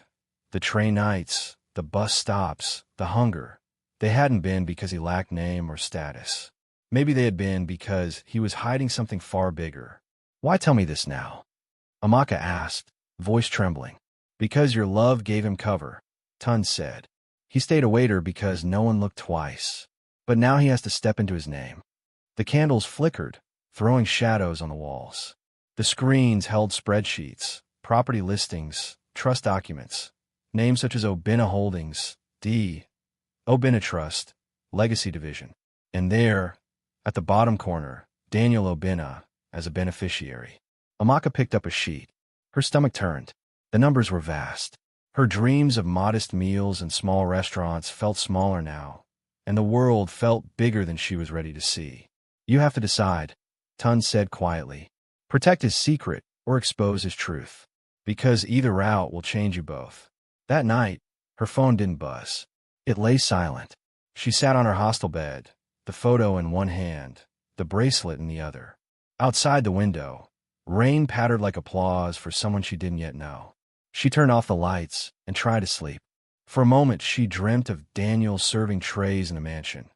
the train nights, the bus stops, the hunger, they hadn't been because he lacked name or status. Maybe they had been because he was hiding something far bigger. Why tell me this now? Amaka asked, voice trembling. Because your love gave him cover, Tun said. He stayed a waiter because no one looked twice. But now he has to step into his name. The candles flickered, throwing shadows on the walls. The screens held spreadsheets, property listings, trust documents, names such as Obina Holdings, D, Obina Trust, Legacy Division. And there, at the bottom corner, Daniel Obina as a beneficiary. Amaka picked up a sheet. Her stomach turned. The numbers were vast. Her dreams of modest meals and small restaurants felt smaller now, and the world felt bigger than she was ready to see. You have to decide, Tun said quietly. Protect his secret or expose his truth. Because either route will change you both. That night, her phone didn't buzz. It lay silent. She sat on her hostel bed, the photo in one hand, the bracelet in the other. Outside the window, rain pattered like applause for someone she didn't yet know. She turned off the lights and tried to sleep. For a moment, she dreamt of Daniel serving trays in a mansion,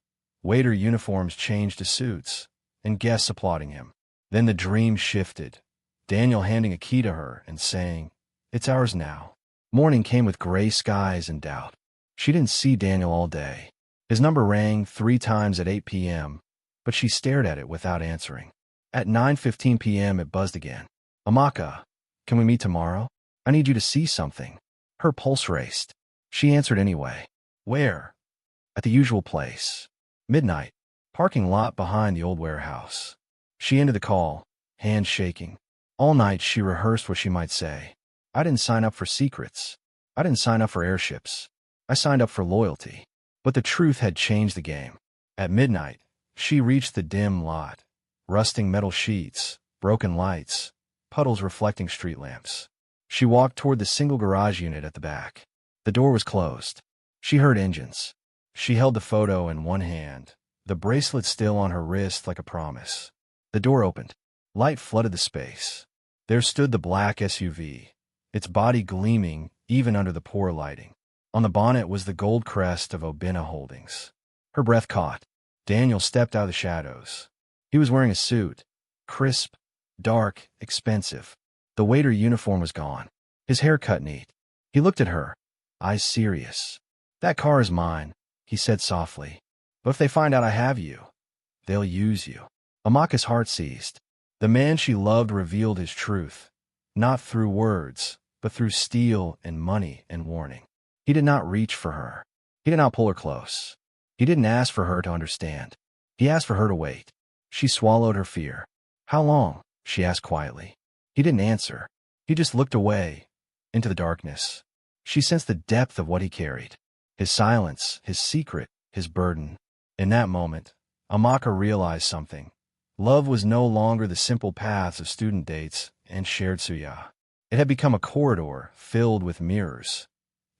waiter uniforms changed to suits, and guests applauding him. Then the dream shifted, Daniel handing a key to her and saying, "It's ours now." Morning came with gray skies and doubt. She didn't see Daniel all day. His number rang 3 times at 8 p.m., but she stared at it without answering. At 9:15 p.m. it buzzed again. Amaka, can we meet tomorrow? I need you to see something. Her pulse raced. She answered anyway. Where? At the usual place. Midnight. Parking lot behind the old warehouse. She ended the call, hands shaking. All night she rehearsed what she might say. I didn't sign up for secrets. I didn't sign up for airships. I signed up for loyalty. But the truth had changed the game. At midnight, she reached the dim lot. Rusting metal sheets, broken lights, puddles reflecting street lamps. She walked toward the single garage unit at the back. The door was closed. She heard engines. She held the photo in one hand, the bracelet still on her wrist like a promise. The door opened. Light flooded the space. There stood the black SUV, its body gleaming even under the poor lighting. On the bonnet was the gold crest of Obina Holdings. Her breath caught. Daniel stepped out of the shadows. He was wearing a suit, crisp, dark, expensive. The waiter uniform was gone. His hair cut neat. He looked at her, eyes serious. That car is mine, he said softly. But if they find out I have you, they'll use you. Amaka's heart seized. The man she loved revealed his truth, not through words, but through steel and money and warning. He did not reach for her. He did not pull her close. He didn't ask for her to understand. He asked for her to wait. She swallowed her fear. How long? She asked quietly. He didn't answer. He just looked away, into the darkness. She sensed the depth of what he carried. His silence, his secret, his burden. In that moment, Amaka realized something. Love was no longer the simple paths of student dates and shared suya. It had become a corridor filled with mirrors,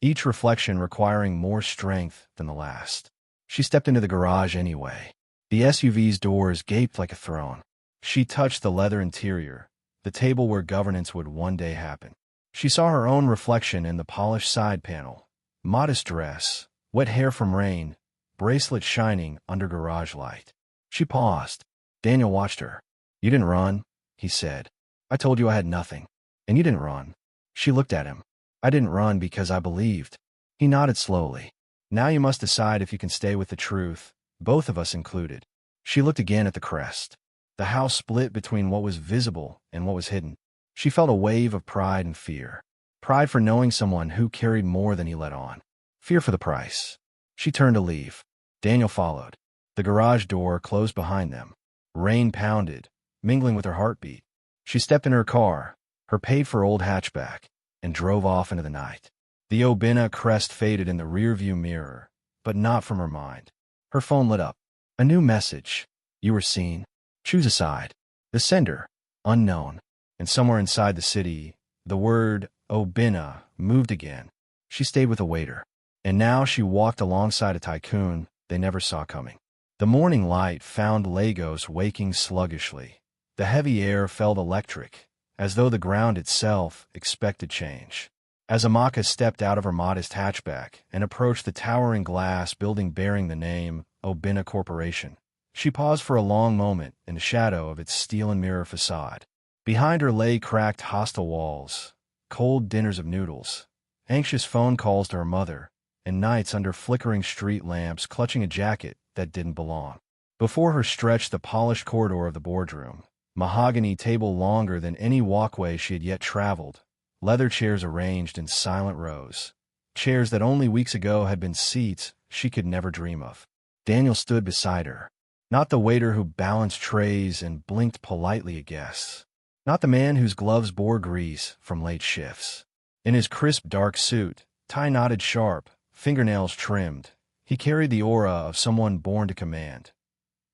each reflection requiring more strength than the last. She stepped into the garage anyway. The SUV's doors gaped like a throne. She touched the leather interior, the table where governance would one day happen. She saw her own reflection in the polished side panel. Modest dress, wet hair from rain, bracelet shining under garage light. She paused. Daniel watched her. You didn't run, he said. I told you I had nothing. And you didn't run. She looked at him. I didn't run because I believed. He nodded slowly. Now you must decide if you can stay with the truth, both of us included. She looked again at the crest. The house split between what was visible and what was hidden. She felt a wave of pride and fear. Pride for knowing someone who carried more than he let on. Fear for the price. She turned to leave. Daniel followed. The garage door closed behind them. Rain pounded, mingling with her heartbeat. She stepped in her car, her paid-for old hatchback, and drove off into the night. The Obina crest faded in the rearview mirror, but not from her mind. Her phone lit up. A new message. You were seen. Choose a side. The sender, unknown. And somewhere inside the city, the word Obina moved again. She stayed with the waiter. And now she walked alongside a tycoon they never saw coming. The morning light found Lagos waking sluggishly. The heavy air felt electric, as though the ground itself expected change. As Amaka stepped out of her modest hatchback and approached the towering glass building bearing the name Obina Corporation, she paused for a long moment in the shadow of its steel and mirror facade. Behind her lay cracked hostile walls, cold dinners of noodles, anxious phone calls to her mother, and nights under flickering street lamps clutching a jacket that didn't belong. Before her stretched the polished corridor of the boardroom, mahogany table longer than any walkway she had yet traveled, leather chairs arranged in silent rows, chairs that only weeks ago had been seats she could never dream of. Daniel stood beside her, not the waiter who balanced trays and blinked politely at guests, not the man whose gloves bore grease from late shifts. In his crisp dark suit, tie knotted sharp, fingernails trimmed, he carried the aura of someone born to command.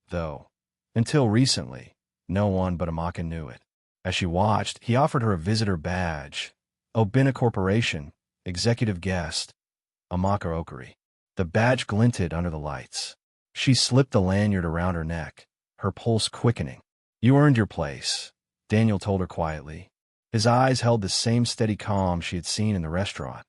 Though, until recently, no one but Amaka knew it. As she watched, he offered her a visitor badge. Obina Corporation, executive guest, Amaka Okuri. The badge glinted under the lights. She slipped the lanyard around her neck, her pulse quickening. You earned your place, Daniel told her quietly. His eyes held the same steady calm she had seen in the restaurant,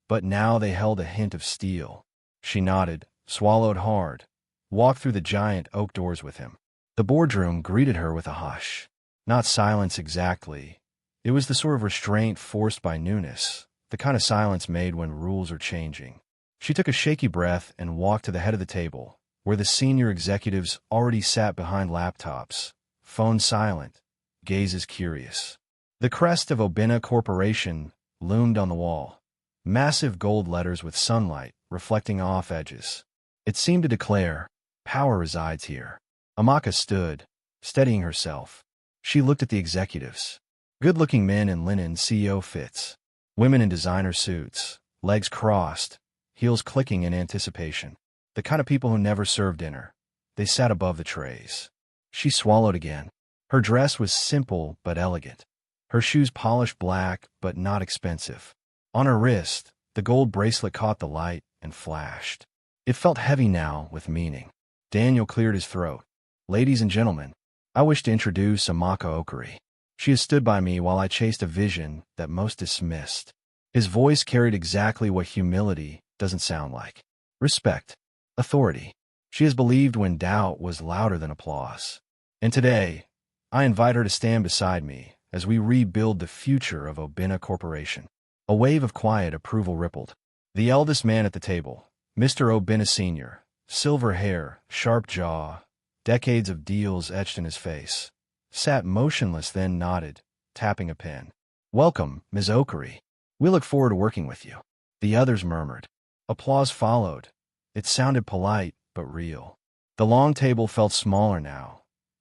but now they held a hint of steel. She nodded, swallowed hard, walked through the giant oak doors with him. The boardroom greeted her with a hush. Not silence exactly. It was the sort of restraint forced by newness, the kind of silence made when rules are changing. She took a shaky breath and walked to the head of the table, where the senior executives already sat behind laptops, phones silent, gazes curious. The crest of Obina Corporation loomed on the wall, massive gold letters with sunlight reflecting off edges. It seemed to declare, power resides here. Amaka stood, steadying herself. She looked at the executives. Good-looking men in linen CEO fits, women in designer suits, legs crossed, heels clicking in anticipation. The kind of people who never served dinner. They sat above the trays. She swallowed again. Her dress was simple but elegant. Her shoes polished black but not expensive. On her wrist, the gold bracelet caught the light and flashed. It felt heavy now with meaning. Daniel cleared his throat. Ladies and gentlemen, I wish to introduce Amaka Okuri. She has stood by me while I chased a vision that most dismissed. His voice carried exactly what humility doesn't sound like. Respect. Authority. She has believed when doubt was louder than applause. And today, I invite her to stand beside me as we rebuild the future of Obina Corporation. A wave of quiet approval rippled. The eldest man at the table, Mr. Obina Sr., silver hair, sharp jaw, decades of deals etched in his face, sat motionless then nodded, tapping a pen. Welcome, Ms. Okuri. We look forward to working with you. The others murmured. Applause followed. It sounded polite, but real. The long table felt smaller now,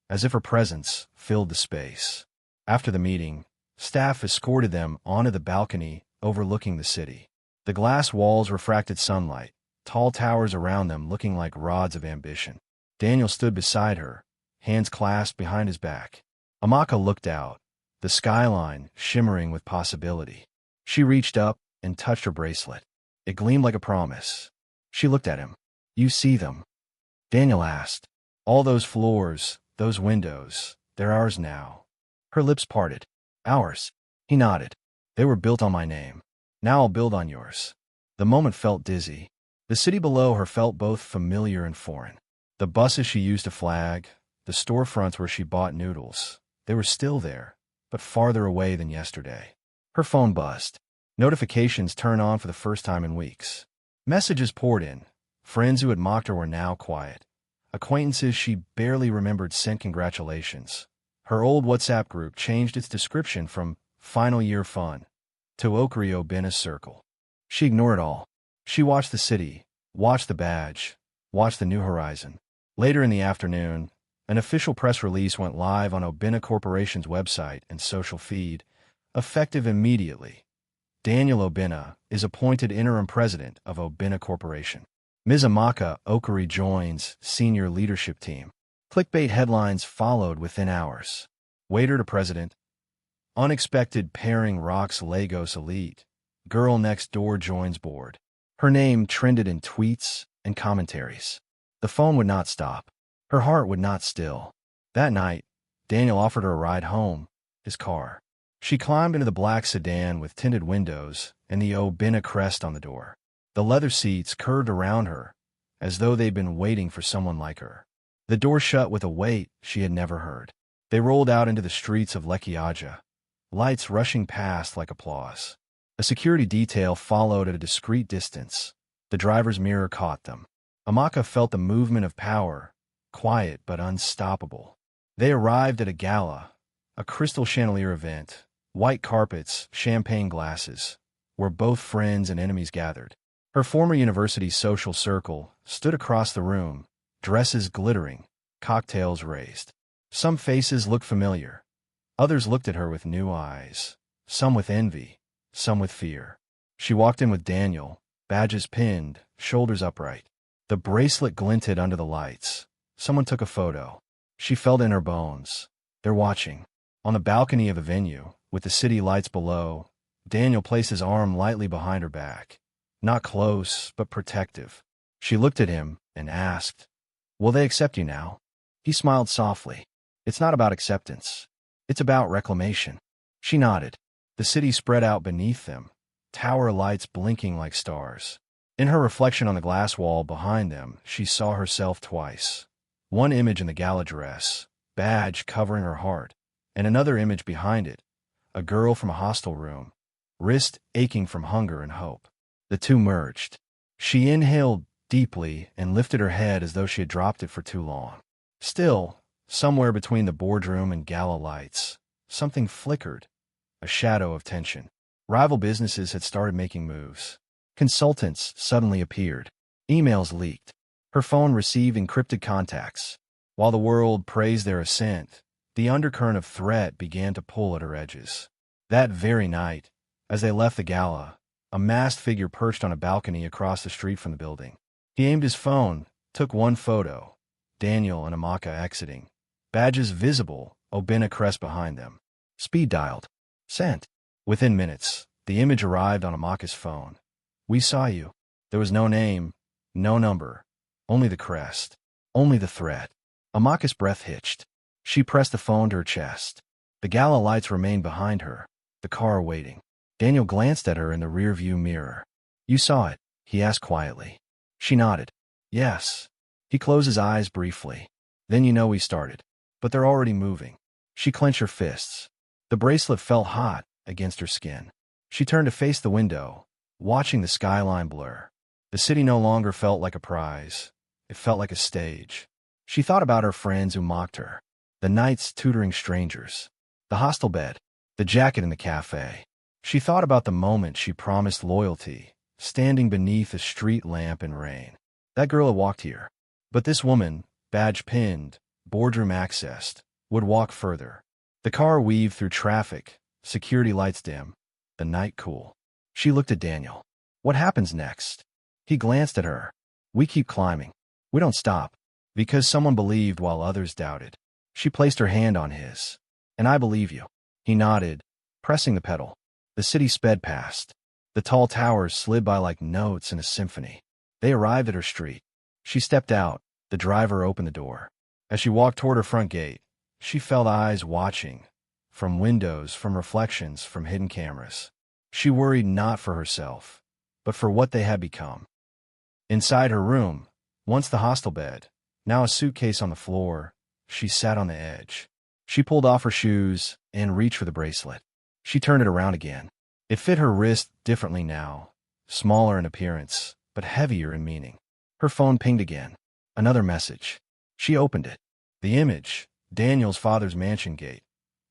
as if her presence filled the space. After the meeting, staff escorted them onto the balcony overlooking the city. The glass walls refracted sunlight, tall towers around them looking like rods of ambition. Daniel stood beside her, hands clasped behind his back. Amaka looked out, the skyline shimmering with possibility. She reached up and touched her bracelet. It gleamed like a promise. She looked at him. You see them? Daniel asked. All those floors, those windows, they're ours now. Her lips parted. Ours. He nodded. They were built on my name. Now I'll build on yours. The moment felt dizzy. The city below her felt both familiar and foreign. The buses she used to flag, the storefronts where she bought noodles, they were still there, but farther away than yesterday. Her phone buzzed. Notifications turned on for the first time in weeks. Messages poured in. Friends who had mocked her were now quiet. Acquaintances she barely remembered sent congratulations. Her old WhatsApp group changed its description from final year fun to Okuri Obina's circle. She ignored it all. She watched the city, watched the badge, watched the new horizon. Later in the afternoon, an official press release went live on Obina Corporation's website and social feed, effective immediately. Daniel Obina is appointed interim president of Obina Corporation. Ms. Amaka Okuri joins senior leadership team. Clickbait headlines followed within hours. Waiter to president. Unexpected pairing rocks Lagos elite. Girl next door joins board. Her name trended in tweets and commentaries. The phone would not stop. Her heart would not still. That night, Daniel offered her a ride home, his car. She climbed into the black sedan with tinted windows and the Obina crest on the door. The leather seats curved around her, as though they'd been waiting for someone like her. The door shut with a weight she had never heard. They rolled out into the streets of Lekiaja, lights rushing past like applause. A security detail followed at a discreet distance. The driver's mirror caught them. Amaka felt the movement of power, quiet but unstoppable. They arrived at a gala, a crystal chandelier event, white carpets, champagne glasses, where both friends and enemies gathered. Her former university social circle stood across the room, dresses glittering, cocktails raised. Some faces looked familiar. Others looked at her with new eyes, some with envy, some with fear. She walked in with Daniel, badges pinned, shoulders upright. The bracelet glinted under the lights. Someone took a photo. She felt in her bones. They're watching. On the balcony of the venue, with the city lights below, Daniel placed his arm lightly behind her back. Not close, but protective. She looked at him and asked, "Will they accept you now?" He smiled softly. "It's not about acceptance. It's about reclamation." She nodded. The city spread out beneath them, tower lights blinking like stars. In her reflection on the glass wall behind them, she saw herself twice. One image in the gala dress, badge covering her heart, and another image behind it, a girl from a hostel room, wrist aching from hunger and hope. The two merged. She inhaled deeply and lifted her head as though she had dropped it for too long. Still, somewhere between the boardroom and gala lights, something flickered, a shadow of tension. Rival businesses had started making moves. Consultants suddenly appeared. Emails leaked. Her phone received encrypted contacts. While the world praised their ascent, the undercurrent of threat began to pull at her edges. That very night, as they left the gala, a masked figure perched on a balcony across the street from the building. He aimed his phone, took one photo, Daniel and Amaka exiting. Badges visible, Obina crest behind them. Speed dialed. Sent. Within minutes, the image arrived on Amaka's phone. "We saw you." There was no name, no number, only the crest, only the threat. Amaka's breath hitched. She pressed the phone to her chest. The gala lights remained behind her, the car waiting. Daniel glanced at her in the rearview mirror. "You saw it?" he asked quietly. She nodded. "Yes." He closed his eyes briefly. "Then you know we started. But they're already moving." She clenched her fists. The bracelet felt hot against her skin. She turned to face the window, watching the skyline blur. The city no longer felt like a prize. It felt like a stage. She thought about her friends who mocked her, the nights tutoring strangers, the hostel bed, the jacket in the cafe. She thought about the moment she promised loyalty, standing beneath a street lamp in rain. That girl had walked here. But this woman, badge pinned, boardroom accessed, would walk further. The car weaved through traffic, security lights dim, the night cool. She looked at Daniel. "What happens next?" He glanced at her. "We keep climbing. We don't stop. Because someone believed while others doubted." She placed her hand on his. "And I believe you." He nodded, pressing the pedal. The city sped past. The tall towers slid by like notes in a symphony. They arrived at her street. She stepped out. The driver opened the door. As she walked toward her front gate, she felt eyes watching, from windows, from reflections, from hidden cameras. She worried not for herself, but for what they had become. Inside her room, once the hostel bed, now a suitcase on the floor, she sat on the edge. She pulled off her shoes and reached for the bracelet. She turned it around again. It fit her wrist differently now, smaller in appearance, but heavier in meaning. Her phone pinged again. Another message. She opened it. The image, Daniel's father's mansion gate.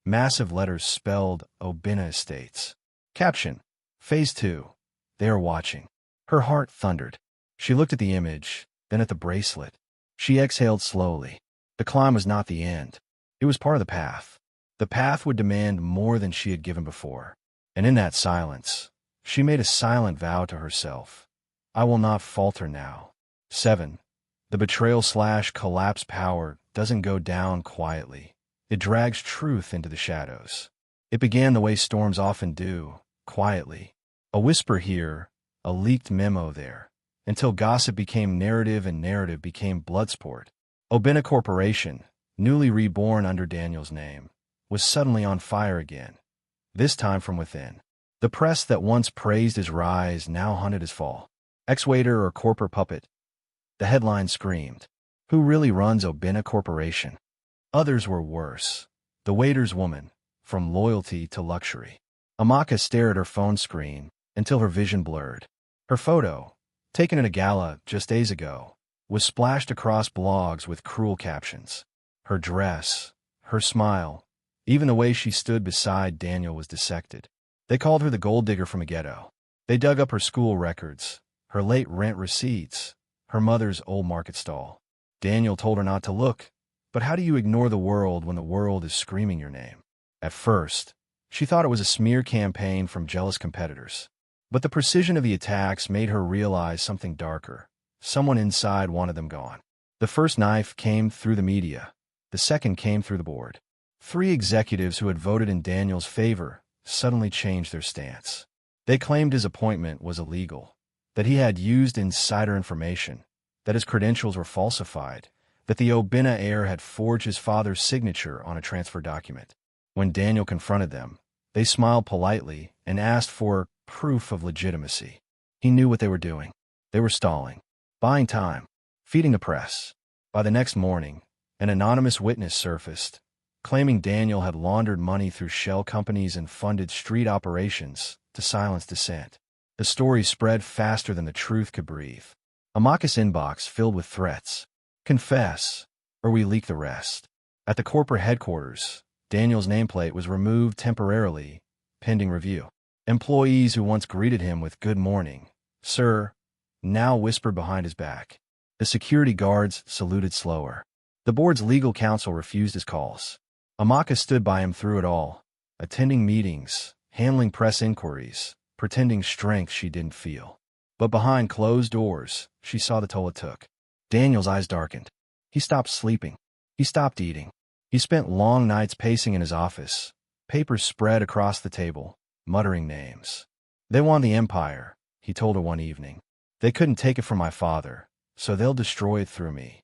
Massive letters spelled Obina Estates. Caption, Phase 2. They are watching. Her heart thundered. She looked at the image, then at the bracelet. She exhaled slowly. The climb was not the end. It was part of the path. The path would demand more than she had given before. And in that silence, she made a silent vow to herself. I will not falter now. 7. The betrayal/collapse power doesn't go down quietly. It drags truth into the shadows. It began the way storms often do, quietly. A whisper here, a leaked memo there, until gossip became narrative and narrative became bloodsport. Obina Corporation, newly reborn under Daniel's name, was suddenly on fire again, this time from within. The press that once praised his rise now hunted his fall. Ex-waiter or corporate puppet? The headline screamed. Who really runs Obina Corporation? Others were worse. The waiter's woman, from loyalty to luxury. Amaka stared at her phone screen until her vision blurred. Her photo, taken at a gala just days ago, was splashed across blogs with cruel captions. Her dress, her smile, even the way she stood beside Daniel was dissected. They called her the gold digger from a ghetto. They dug up her school records, her late rent receipts, her mother's old market stall. Daniel told her not to look, but how do you ignore the world when the world is screaming your name? At first, she thought it was a smear campaign from jealous competitors. But the precision of the attacks made her realize something darker. Someone inside wanted them gone. The first knife came through the media. The second came through the board. 3 executives who had voted in Daniel's favor suddenly changed their stance. They claimed his appointment was illegal, that he had used insider information, that his credentials were falsified, that the Obina heir had forged his father's signature on a transfer document. When Daniel confronted them, they smiled politely and asked for proof of legitimacy. He knew what they were doing. They were stalling, buying time, feeding the press. By the next morning, an anonymous witness surfaced, claiming Daniel had laundered money through shell companies and funded street operations to silence dissent. The story spread faster than the truth could breathe. Amaka's inbox filled with threats. Confess, or we leak the rest. At the corporate headquarters, Daniel's nameplate was removed temporarily, pending review. Employees who once greeted him with "Good morning, sir," now whispered behind his back. The security guards saluted slower. The board's legal counsel refused his calls. Amaka stood by him through it all, attending meetings, handling press inquiries, pretending strength she didn't feel. But behind closed doors, she saw the toll it took. Daniel's eyes darkened. He stopped sleeping. He stopped eating. He spent long nights pacing in his office, papers spread across the table, muttering names. They want the empire, he told her one evening. They couldn't take it from my father, so they'll destroy it through me.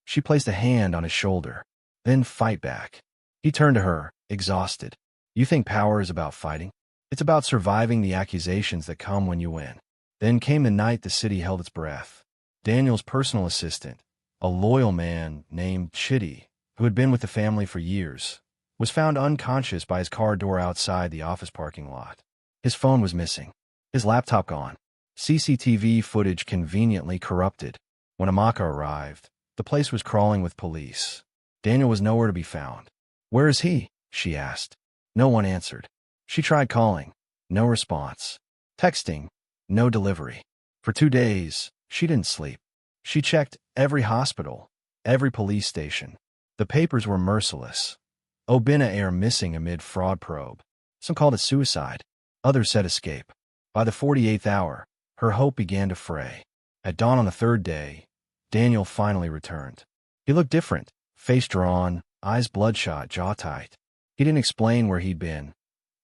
She placed a hand on his shoulder. Then fight back. He turned to her, exhausted. You think power is about fighting? It's about surviving the accusations that come when you win. Then came the night the city held its breath. Daniel's personal assistant, a loyal man named Chitty, who had been with the family for years, was found unconscious by his car door outside the office parking lot. His phone was missing. His laptop gone. CCTV footage conveniently corrupted. When Amaka arrived, the place was crawling with police. Daniel was nowhere to be found. Where is he? She asked. No one answered. She tried calling. No response. Texting. No delivery. For 2 days, she didn't sleep. She checked every hospital, every police station. The papers were merciless. Obina heir missing amid fraud probe. Some called it suicide. Others said escape. By the 48th hour, her hope began to fray. At dawn on the 3rd day, Daniel finally returned. He looked different, face drawn, eyes bloodshot, jaw tight. He didn't explain where he'd been,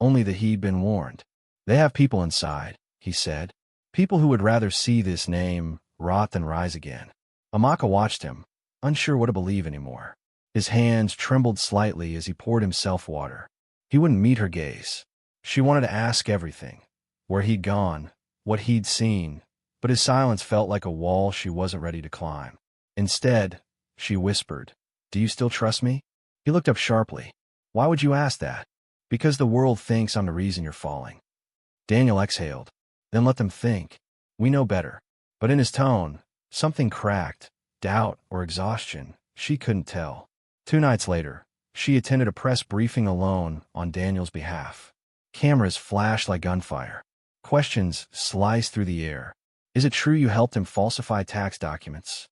only that he'd been warned. They have people inside, he said. People who would rather see this name rot than rise again. Amaka watched him, unsure what to believe anymore. His hands trembled slightly as he poured himself water. He wouldn't meet her gaze. She wanted to ask everything. Where he'd gone, what he'd seen, but his silence felt like a wall she wasn't ready to climb. Instead, she whispered, Do you still trust me? He looked up sharply. Why would you ask that? Because the world thinks I'm the reason you're falling. Daniel exhaled. Then let them think. We know better. But in his tone, something cracked, doubt or exhaustion, she couldn't tell. 2 nights later, she attended a press briefing alone on Daniel's behalf. Cameras flashed like gunfire. Questions sliced through the air. Is it true you helped him falsify tax documents?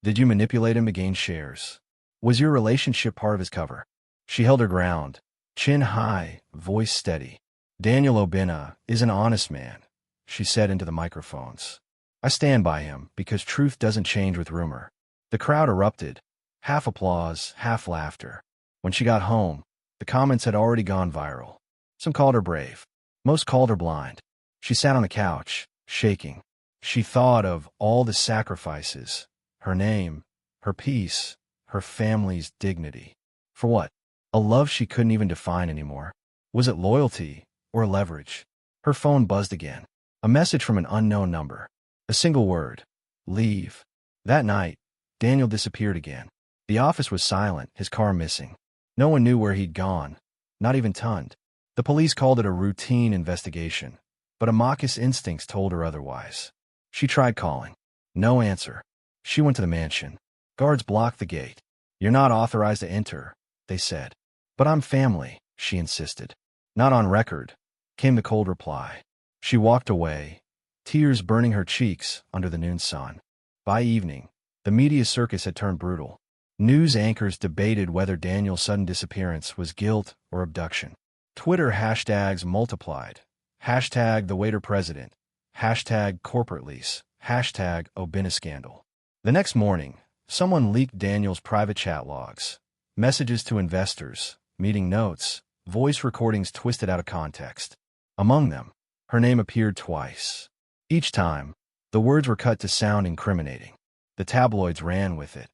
Did you manipulate him to gain shares? Was your relationship part of his cover? She held her ground, chin high, voice steady. Daniel Obina is an honest man, she said into the microphones. I stand by him because truth doesn't change with rumor. The crowd erupted, half applause, half laughter. When she got home, the comments had already gone viral. Some called her brave. Most called her blind. She sat on the couch, shaking. She thought of all the sacrifices, her name, her peace, her family's dignity. For what? A love she couldn't even define anymore. Was it loyalty or leverage? Her phone buzzed again. A message from an unknown number. A single word. Leave. That night, Daniel disappeared again. The office was silent, his car missing. No one knew where he'd gone, not even Tund. The police called it a routine investigation, but Amaka's instincts told her otherwise. She tried calling. No answer. She went to the mansion. Guards blocked the gate. "You're not authorized to enter," they said. "But I'm family," she insisted. "Not on record," came the cold reply. She walked away, tears burning her cheeks under the noon sun. By evening, the media circus had turned brutal. News anchors debated whether Daniel's sudden disappearance was guilt or abduction. Twitter hashtags multiplied. Hashtag the waiter president. Hashtag corporate lease. Hashtag Obina scandal. The next morning, someone leaked Daniel's private chat logs. Messages to investors, meeting notes, voice recordings twisted out of context. Among them, her name appeared twice. Each time, the words were cut to sound incriminating. The tabloids ran with it.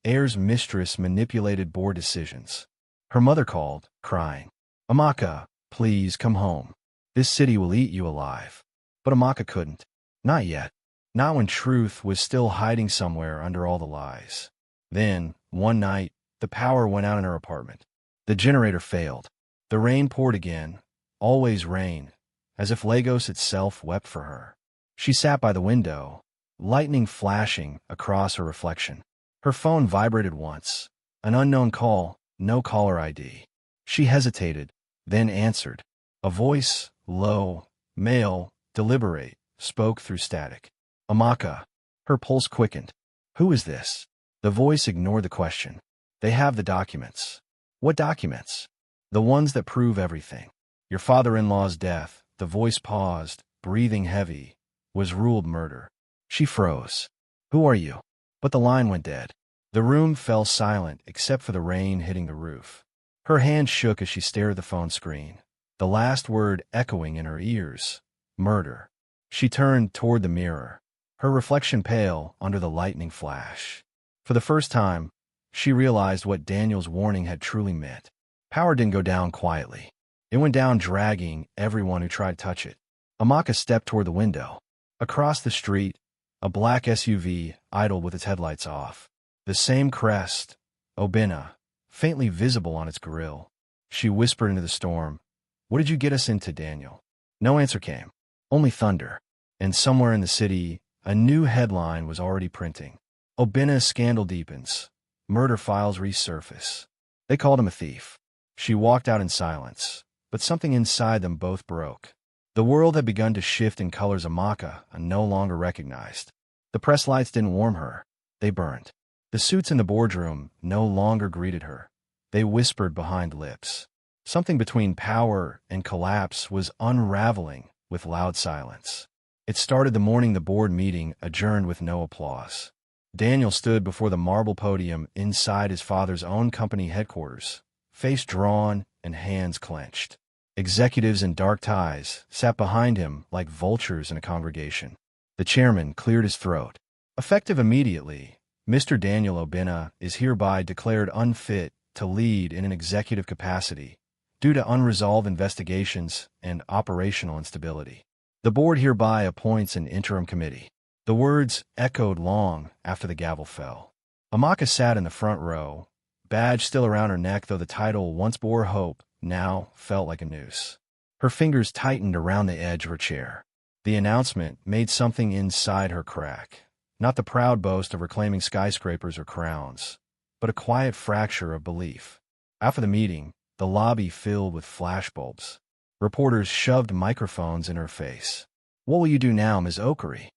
Heir's mistress manipulated board decisions. Her mother called, crying, "Amaka, please come home. This city will eat you alive." But Amaka couldn't. Not yet. Not when truth was still hiding somewhere under all the lies. Then, one night, the power went out in her apartment. The generator failed. The rain poured again, always rain, as if Lagos itself wept for her. She sat by the window, lightning flashing across her reflection. Her phone vibrated once. An unknown call, no caller ID. She hesitated, then answered. A voice, low, male, deliberate, spoke through static. "Amaka." Her pulse quickened. "Who is this?" The voice ignored the question. "They have the documents." "What documents?" "The ones that prove everything. Your father-in-law's death," the voice paused, breathing heavy, "was ruled murder." She froze. "Who are you?" But the line went dead. The room fell silent except for the rain hitting the roof. Her hand shook as she stared at the phone screen, the last word echoing in her ears. Murder. She turned toward the mirror, her reflection pale under the lightning flash. For the first time, she realized what Daniel's warning had truly meant. Power didn't go down quietly. It went down dragging everyone who tried to touch it. Amaka stepped toward the window. Across the street, a black SUV idled with its headlights off. The same crest, Obina, faintly visible on its grille. She whispered into the storm, "What did you get us into, Daniel?" No answer came. Only thunder. And somewhere in the city, a new headline was already printing. Obina's scandal deepens. Murder files resurface. They called him a thief. She walked out in silence, but something inside them both broke. The world had begun to shift in colors Amaka no longer recognized. The press lights didn't warm her. They burned. The suits in the boardroom no longer greeted her. They whispered behind lips. Something between power and collapse was unraveling with loud silence. It started the morning the board meeting adjourned with no applause. Daniel stood before the marble podium inside his father's own company headquarters, face drawn and hands clenched. Executives in dark ties sat behind him like vultures in a congregation. The chairman cleared his throat. Effective immediately, Mr. Daniel Obina is hereby declared unfit to lead in an executive capacity due to unresolved investigations and operational instability. The board hereby appoints an interim committee. The words echoed long after the gavel fell. Amaka sat in the front row, badge still around her neck, though the title once bore hope now felt like a noose. Her fingers tightened around the edge of her chair. The announcement made something inside her crack. Not the proud boast of reclaiming skyscrapers or crowns, but a quiet fracture of belief. After the meeting, the lobby filled with flashbulbs. Reporters shoved microphones in her face. "What will you do now, Ms. Okari?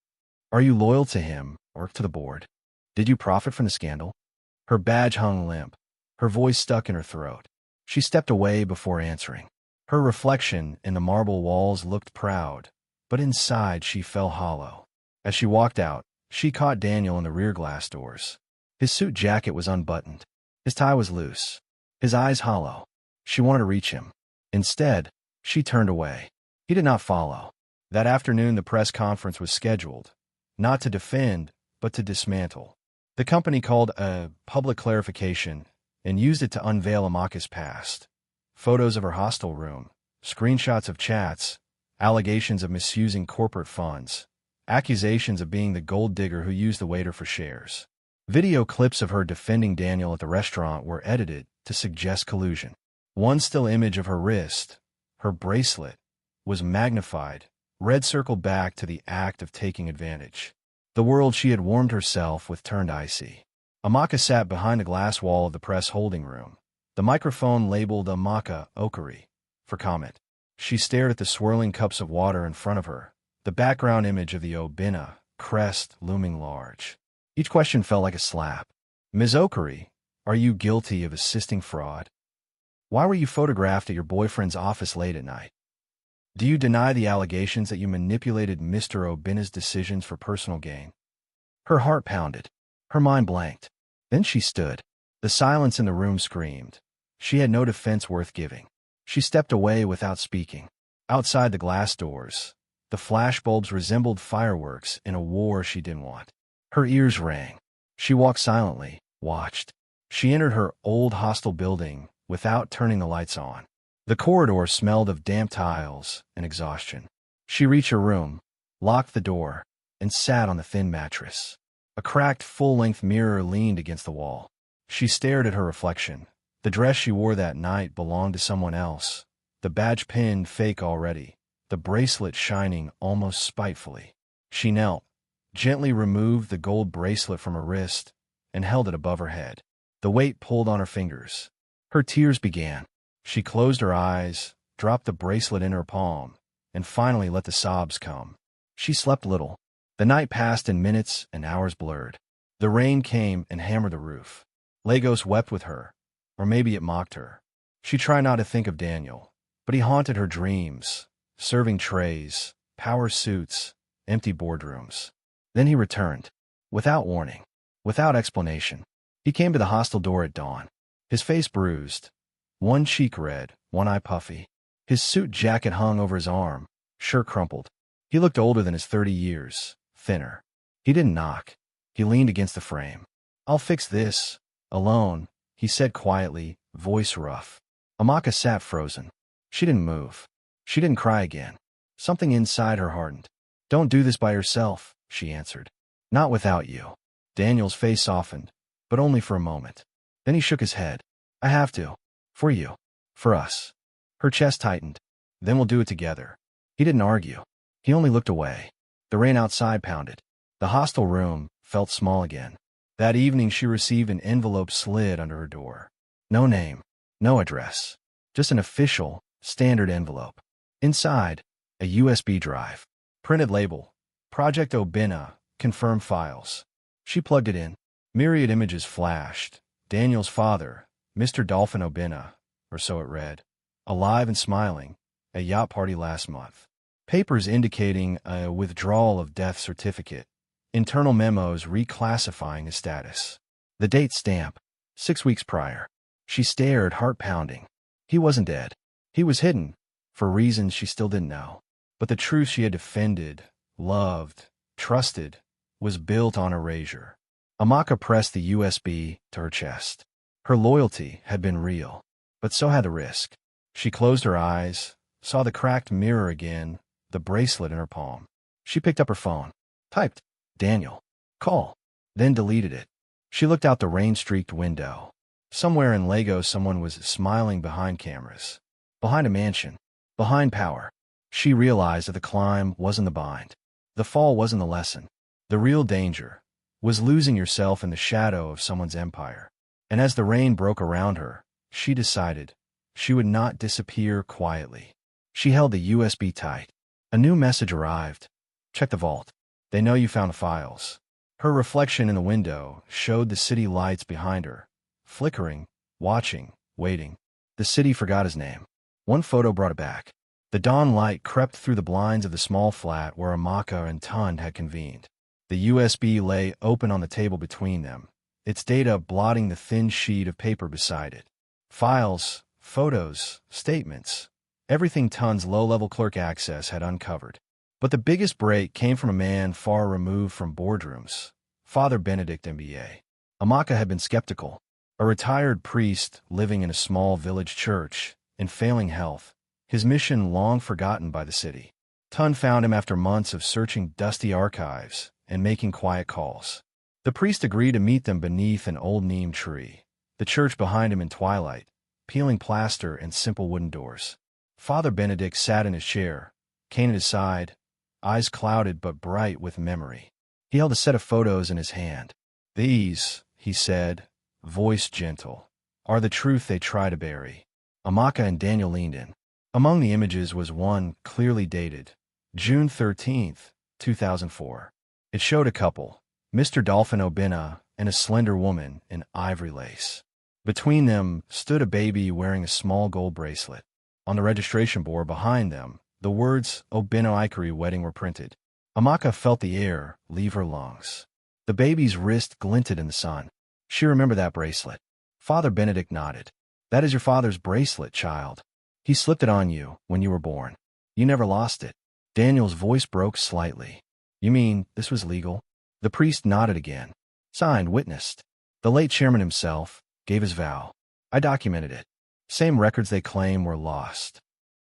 Are you loyal to him or to the board? Did you profit from the scandal?" Her badge hung limp. Her voice stuck in her throat. She stepped away before answering. Her reflection in the marble walls looked proud, but inside she fell hollow. As she walked out, she caught Daniel in the rear glass doors. His suit jacket was unbuttoned. His tie was loose. His eyes hollow. She wanted to reach him. Instead, she turned away. He did not follow. That afternoon, the press conference was scheduled, not to defend, but to dismantle. The company called a public clarification and used it to unveil Amaka's past. Photos of her hostel room, screenshots of chats, allegations of misusing corporate funds, accusations of being the gold digger who used the waiter for shares. Video clips of her defending Daniel at the restaurant were edited to suggest collusion. One still image of her wrist, her bracelet, was magnified, red circled back to the act of taking advantage. The world she had warmed herself with turned icy. Amaka sat behind the glass wall of the press holding room, the microphone labeled Amaka Okari for comment. She stared at the swirling cups of water in front of her, the background image of the Obina crest looming large. Each question felt like a slap. Ms. Okari, are you guilty of assisting fraud? Why were you photographed at your boyfriend's office late at night? Do you deny the allegations that you manipulated Mr. Obina's decisions for personal gain? Her heart pounded. Her mind blanked. Then she stood. The silence in the room screamed. She had no defense worth giving. She stepped away without speaking. Outside the glass doors, the flashbulbs resembled fireworks in a war she didn't want. Her ears rang. She walked silently, watched. She entered her old hostel building without turning the lights on. The corridor smelled of damp tiles and exhaustion. She reached her room, locked the door, and sat on the thin mattress. A cracked full-length mirror leaned against the wall. She stared at her reflection. The dress she wore that night belonged to someone else, the badge pinned fake already, the bracelet shining almost spitefully. She knelt, gently removed the gold bracelet from her wrist, and held it above her head. The weight pulled on her fingers. Her tears began. She closed her eyes, dropped the bracelet in her palm, and finally let the sobs come. She slept little. The night passed in minutes and hours blurred. The rain came and hammered the roof. Lagos wept with her, or maybe it mocked her. She tried not to think of Daniel, but he haunted her dreams, serving trays, power suits, empty boardrooms. Then he returned, without warning, without explanation. He came to the hostel door at dawn, his face bruised, one cheek red, one eye puffy. His suit jacket hung over his arm, shirt crumpled. He looked older than his 30 years, thinner. He didn't knock. He leaned against the frame. "I'll fix this, alone," he said quietly, voice rough. Amaka sat frozen. She didn't move. She didn't cry again. Something inside her hardened. "Don't do this by yourself," she answered. "Not without you." Daniel's face softened, but only for a moment. Then he shook his head. "I have to. For you. For us." Her chest tightened. "Then we'll do it together." He didn't argue. He only looked away. The rain outside pounded. The hostel room felt small again. That evening she received an envelope slid under her door. No name, no address, just an official, standard envelope. Inside, a USB drive. Printed label, Project Obina, confirm files. She plugged it in. Myriad images flashed. Daniel's father, Mr. Dolphin Obina, or so it read, alive and smiling, a yacht party last month. Papers indicating a withdrawal of death certificate. Internal memos reclassifying his status. The date stamp, 6 weeks prior. She stared, heart pounding. He wasn't dead. He was hidden, for reasons she still didn't know. But the truth she had defended, loved, trusted, was built on erasure. Amaka pressed the USB to her chest. Her loyalty had been real, but so had the risk. She closed her eyes, saw the cracked mirror again, the bracelet in her palm. She picked up her phone, typed, "Daniel, call," then deleted it. She looked out the rain-streaked window. Somewhere in Lagos someone was smiling behind cameras. Behind a mansion. Behind power. She realized that the climb wasn't the bind. The fall wasn't the lesson. The real danger was losing yourself in the shadow of someone's empire. And as the rain broke around her, she decided she would not disappear quietly. She held the USB tight. A new message arrived. "Check the vault. They know you found the files." Her reflection in the window showed the city lights behind her, flickering, watching, waiting. The city forgot his name. One photo brought it back. The dawn light crept through the blinds of the small flat where Amaka and Tund had convened. The USB lay open on the table between them, its data blotting the thin sheet of paper beside it. Files, photos, statements, everything Tund's low-level clerk access had uncovered. But the biggest break came from a man far removed from boardrooms, Father Benedict MBA. Amaka had been skeptical. A retired priest living in a small village church, in failing health, his mission long forgotten by the city. Tun found him after months of searching dusty archives and making quiet calls. The priest agreed to meet them beneath an old neem tree, the church behind him in twilight, peeling plaster and simple wooden doors. Father Benedict sat in his chair, cane at his side, eyes clouded but bright with memory. He held a set of photos in his hand. "These," he said, voice gentle, "are the truth they try to bury." Amaka and Daniel leaned in. Among the images was one clearly dated, June 13th, 2004. It showed a couple, Mr. Dolphin Obinna and a slender woman in ivory lace. Between them stood a baby wearing a small gold bracelet. On the registration board behind them, the words Obinna Ikari Wedding were printed. Amaka felt the air leave her lungs. The baby's wrist glinted in the sun. She remembered that bracelet. Father Benedict nodded. "That is your father's bracelet, child. He slipped it on you when you were born. You never lost it." Daniel's voice broke slightly. "You mean this was legal?" The priest nodded again. "Signed, witnessed. The late chairman himself gave his vow. I documented it. Same records they claim were lost.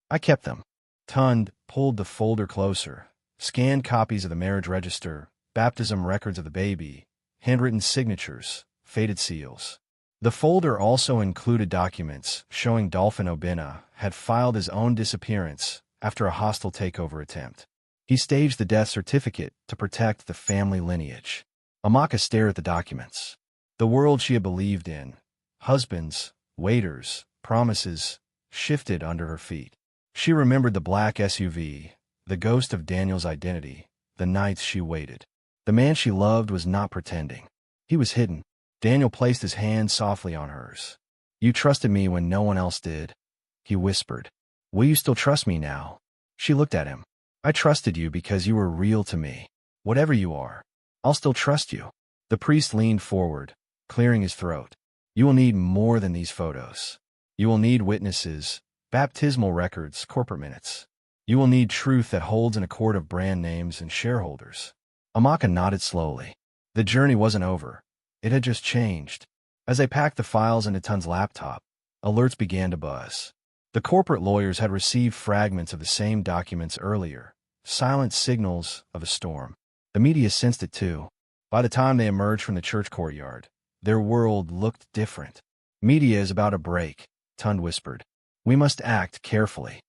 I kept them." Tund pulled the folder closer, scanned copies of the marriage register, baptism records of the baby, handwritten signatures, faded seals. The folder also included documents showing Dolphin Obinna had filed his own disappearance after a hostile takeover attempt. He staged the death certificate to protect the family lineage. Amaka stared at the documents. The world she had believed in, husbands, waiters, promises, shifted under her feet. She remembered the black SUV, the ghost of Daniel's identity, the nights she waited. The man she loved was not pretending. He was hidden. Daniel placed his hand softly on hers. "You trusted me when no one else did," he whispered. "Will you still trust me now?" She looked at him. "I trusted you because you were real to me. Whatever you are, I'll still trust you." The priest leaned forward, clearing his throat. "You will need more than these photos. You will need witnesses, baptismal records, corporate minutes. You will need truth that holds in a court of brand names and shareholders." Amaka nodded slowly. The journey wasn't over. It had just changed. As they packed the files into Tun's laptop, alerts began to buzz. The corporate lawyers had received fragments of the same documents earlier, silent signals of a storm. The media sensed it too. By the time they emerged from the church courtyard, their world looked different. "Media is about to break," Tund whispered. "We must act carefully."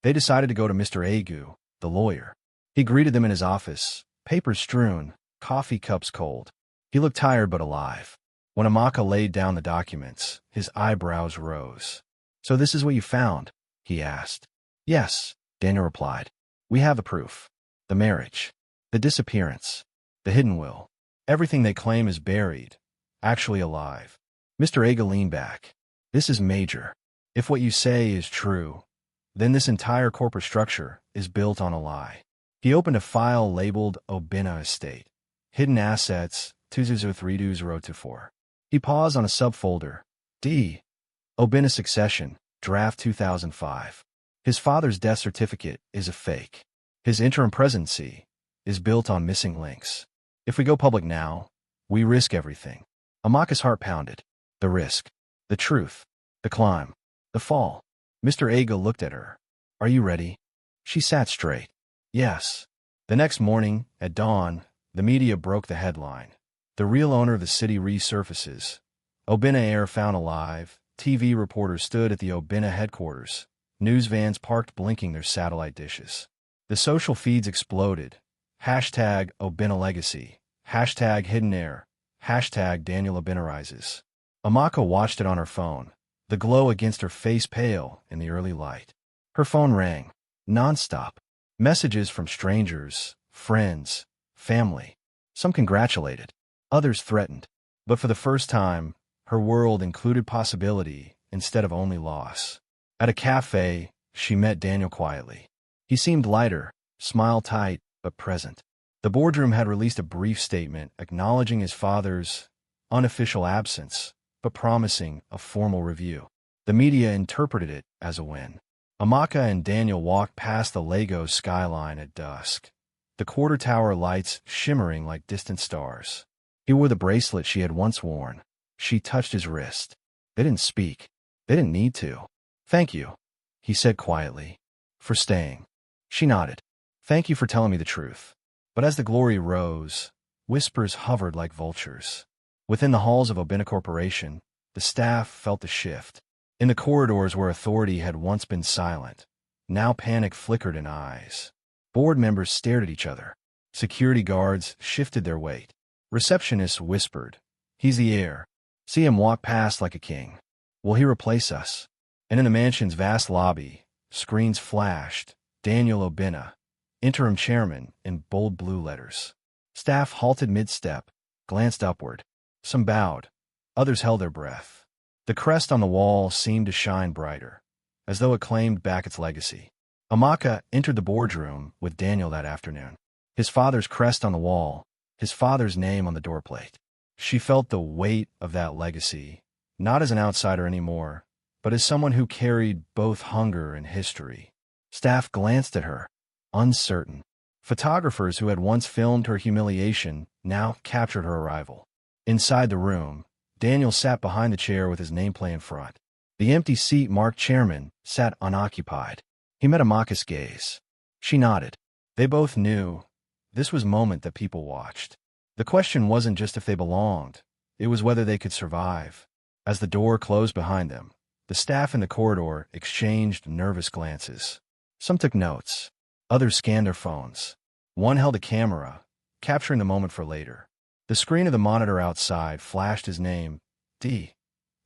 They decided to go to Mr. Agu, the lawyer. He greeted them in his office, papers strewn, coffee cups cold. He looked tired but alive. When Amaka laid down the documents, his eyebrows rose. "So this is what you found?" he asked. "Yes," Daniel replied. "We have the proof. The marriage, the disappearance, the hidden will. Everything they claim is buried, actually alive." Mr. Aga leaned back. "This is major. If what you say is true, then this entire corporate structure is built on a lie." He opened a file labeled Obinna Estate. Hidden Assets 2003-2024. He paused on a subfolder. D. Obinna Succession, Draft 2005. His father's death certificate is a fake. His interim presidency is built on missing links. If we go public now, we risk everything. Amaka's heart pounded. The risk. The truth. The climb. The fall. Mr. Aga looked at her. "Are you ready?" She sat straight. "Yes." The next morning, at dawn, the media broke the headline. The real owner of the city resurfaces. Obinna heir found alive. TV reporters stood at the Obinna headquarters. News vans parked blinking their satellite dishes. The social feeds exploded. Hashtag Obinna Legacy. Hashtag Hidden Heir. Hashtag Daniel Obinna Rises. Amaka watched it on her phone, the glow against her face pale in the early light. Her phone rang, nonstop. Messages from strangers, friends, family. Some congratulated. Others threatened. But for the first time, her world included possibility instead of only loss. At a cafe, she met Daniel quietly. He seemed lighter, smile tight, but present. The boardroom had released a brief statement acknowledging his father's unofficial absence, but promising a formal review. The media interpreted it as a win. Amaka and Daniel walked past the Lagos skyline at dusk. the quarter tower lights shimmering like distant stars. He wore the bracelet she had once worn. She touched his wrist. They didn't speak. They didn't need to. "Thank you," he said quietly, "for staying." She nodded. "Thank you for telling me the truth." But as the glory rose, whispers hovered like vultures. Within the halls of Obina Corporation, the staff felt the shift. In the corridors where authority had once been silent, now panic flickered in eyes. Board members stared at each other. Security guards shifted their weight. Receptionists whispered, "He's the heir. See him walk past like a king. Will he replace us?" And in the mansion's vast lobby, screens flashed, "Daniel Obina, interim chairman," in bold blue letters. Staff halted mid-step, glanced upward. Some bowed. Others held their breath. The crest on the wall seemed to shine brighter, as though it claimed back its legacy. Amaka entered the boardroom with Daniel that afternoon. His father's crest on the wall, his father's name on the doorplate. She felt the weight of that legacy, not as an outsider anymore, but as someone who carried both hunger and history. Staff glanced at her, uncertain. Photographers who had once filmed her humiliation now captured her arrival. Inside the room, Daniel sat behind the chair with his nameplate in front. The empty seat marked chairman sat unoccupied. He met Amaka's gaze. She nodded. They both knew this was a moment that people watched. The question wasn't just if they belonged, it was whether they could survive. As the door closed behind them, the staff in the corridor exchanged nervous glances. Some took notes. Others scanned their phones. One held a camera, capturing the moment for later. The screen of the monitor outside flashed his name, D.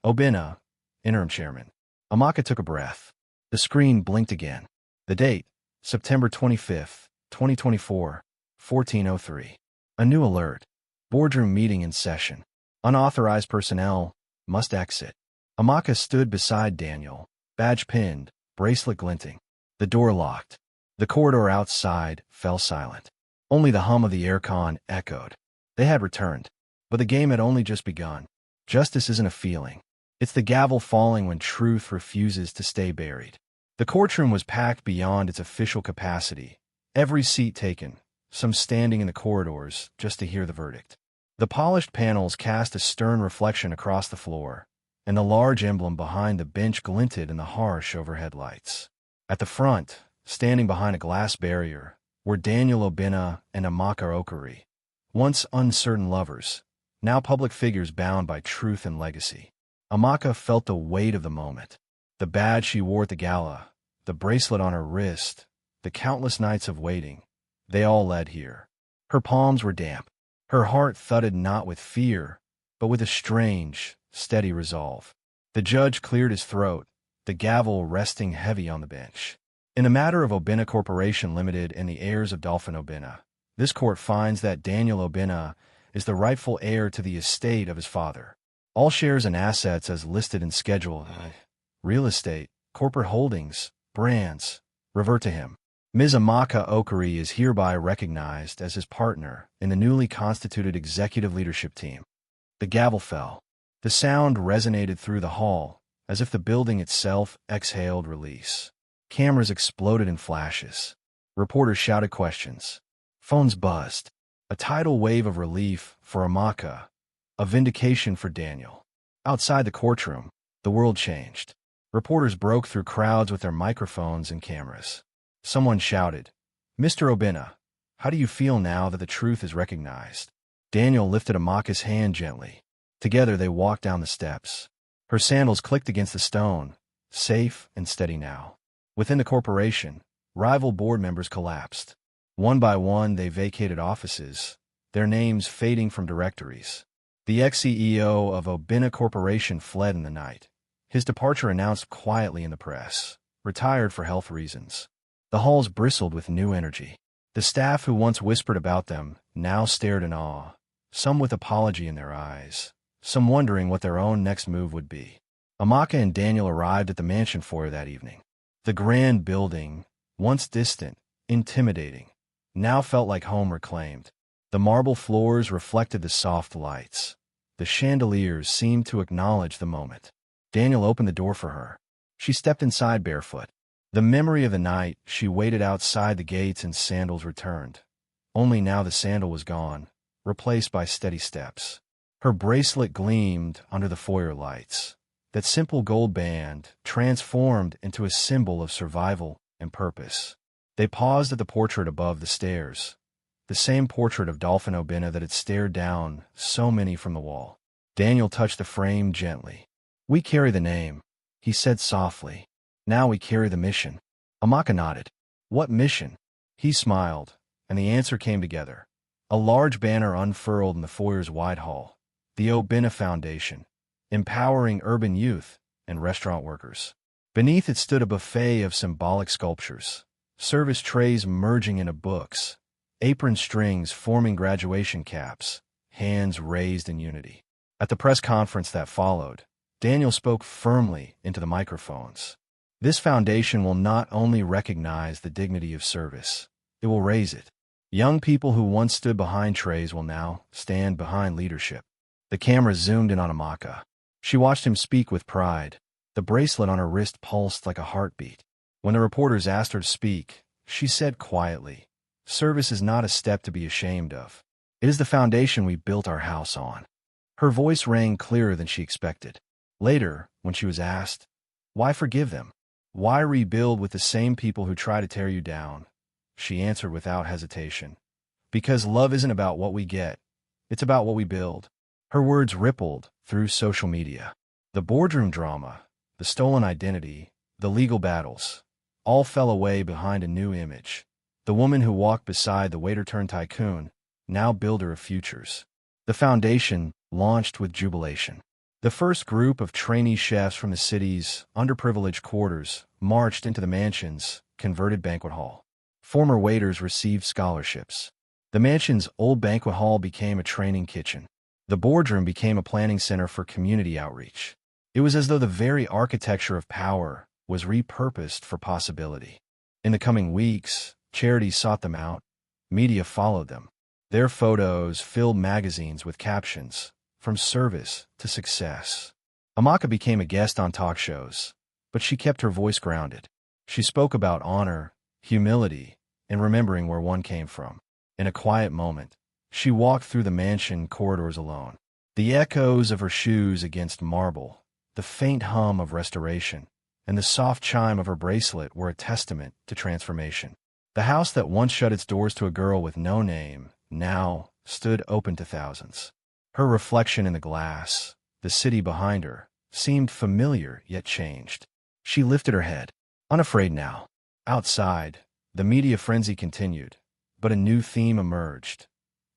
Obina, interim chairman. Amaka took a breath. The screen blinked again. The date, September 25th, 2024, 14:03. A new alert. Boardroom meeting in session. Unauthorized personnel must exit. Amaka stood beside Daniel, badge pinned, bracelet glinting. The door locked. The corridor outside fell silent. Only the hum of the aircon echoed. They had returned, but the game had only just begun. Justice isn't a feeling. It's the gavel falling when truth refuses to stay buried. The courtroom was packed beyond its official capacity, every seat taken, some standing in the corridors just to hear the verdict. The polished panels cast a stern reflection across the floor, and the large emblem behind the bench glinted in the harsh overhead lights. At the front, standing behind a glass barrier, were Daniel Obina and Amaka Okari, once uncertain lovers, now public figures bound by truth and legacy. Amaka felt the weight of the moment. The badge she wore at the gala, the bracelet on her wrist, the countless nights of waiting, they all led here. Her palms were damp. Her heart thudded not with fear, but with a strange, steady resolve. The judge cleared his throat, the gavel resting heavy on the bench. In the matter of Obina Corporation Limited and the heirs of Dolphin Obina, this court finds that Daniel Obina is the rightful heir to the estate of his father. All shares and assets as listed in Schedule real estate, corporate holdings, brands, revert to him. Ms. Amaka Okari is hereby recognized as his partner in the newly constituted executive leadership team. The gavel fell. The sound resonated through the hall, as if the building itself exhaled release. Cameras exploded in flashes. Reporters shouted questions. Phones buzzed. A tidal wave of relief for Amaka, a vindication for Daniel. Outside the courtroom, the world changed. Reporters broke through crowds with their microphones and cameras. Someone shouted, "Mr. Obina, how do you feel now that the truth is recognized?" Daniel lifted Amaka's hand gently. Together they walked down the steps. Her sandals clicked against the stone, safe and steady now. Within the corporation, rival board members collapsed. One by one they vacated offices, their names fading from directories. The ex-CEO of Obina Corporation fled in the night. His departure announced quietly in the press, retired for health reasons. The halls bristled with new energy. The staff who once whispered about them now stared in awe, some with apology in their eyes, some wondering what their own next move would be. Amaka and Daniel arrived at the mansion foyer that evening. The grand building, once distant, intimidating, now felt like home reclaimed. The marble floors reflected the soft lights. The chandeliers seemed to acknowledge the moment. Daniel opened the door for her. She stepped inside barefoot. The memory of the night she waited outside the gates in sandals returned. Only now the sandal was gone, replaced by steady steps. Her bracelet gleamed under the foyer lights. That simple gold band transformed into a symbol of survival and purpose. They paused at the portrait above the stairs, the same portrait of Dolphin Obina that had stared down so many from the wall. Daniel touched the frame gently. "We carry the name," he said softly. "Now we carry the mission." Amaka nodded. "What mission?" He smiled, and the answer came together. A large banner unfurled in the foyer's wide hall. The Obina Foundation, empowering urban youth and restaurant workers. Beneath it stood a buffet of symbolic sculptures, service trays merging into books, apron strings forming graduation caps, hands raised in unity. At the press conference that followed, Daniel spoke firmly into the microphones. This foundation will not only recognize the dignity of service, it will raise it. Young people who once stood behind trays will now stand behind leadership. The camera zoomed in on Amaka. She watched him speak with pride. The bracelet on her wrist pulsed like a heartbeat. When the reporters asked her to speak, she said quietly, "Service is not a step to be ashamed of. It is the foundation we built our house on." Her voice rang clearer than she expected. Later, when she was asked, "Why forgive them? Why rebuild with the same people who try to tear you down?" she answered without hesitation, "Because love isn't about what we get, it's about what we build." Her words rippled through social media. The boardroom drama, the stolen identity, the legal battles, all fell away behind a new image. The woman who walked beside the waiter-turned-tycoon, now builder of futures. The foundation launched with jubilation. The first group of trainee chefs from the city's underprivileged quarters marched into the mansion's converted banquet hall. Former waiters received scholarships. The mansion's old banquet hall became a training kitchen. The boardroom became a planning center for community outreach. It was as though the very architecture of power was repurposed for possibility. In the coming weeks, charities sought them out. Media followed them. Their photos filled magazines with captions, "From service to success." Amaka became a guest on talk shows, but she kept her voice grounded. She spoke about honor, humility, and remembering where one came from. In a quiet moment, she walked through the mansion corridors alone. The echoes of her shoes against marble, the faint hum of restoration, and the soft chime of her bracelet were a testament to transformation. The house that once shut its doors to a girl with no name now stood open to thousands. Her reflection in the glass, the city behind her, seemed familiar yet changed. She lifted her head, unafraid now. Outside, the media frenzy continued, but a new theme emerged.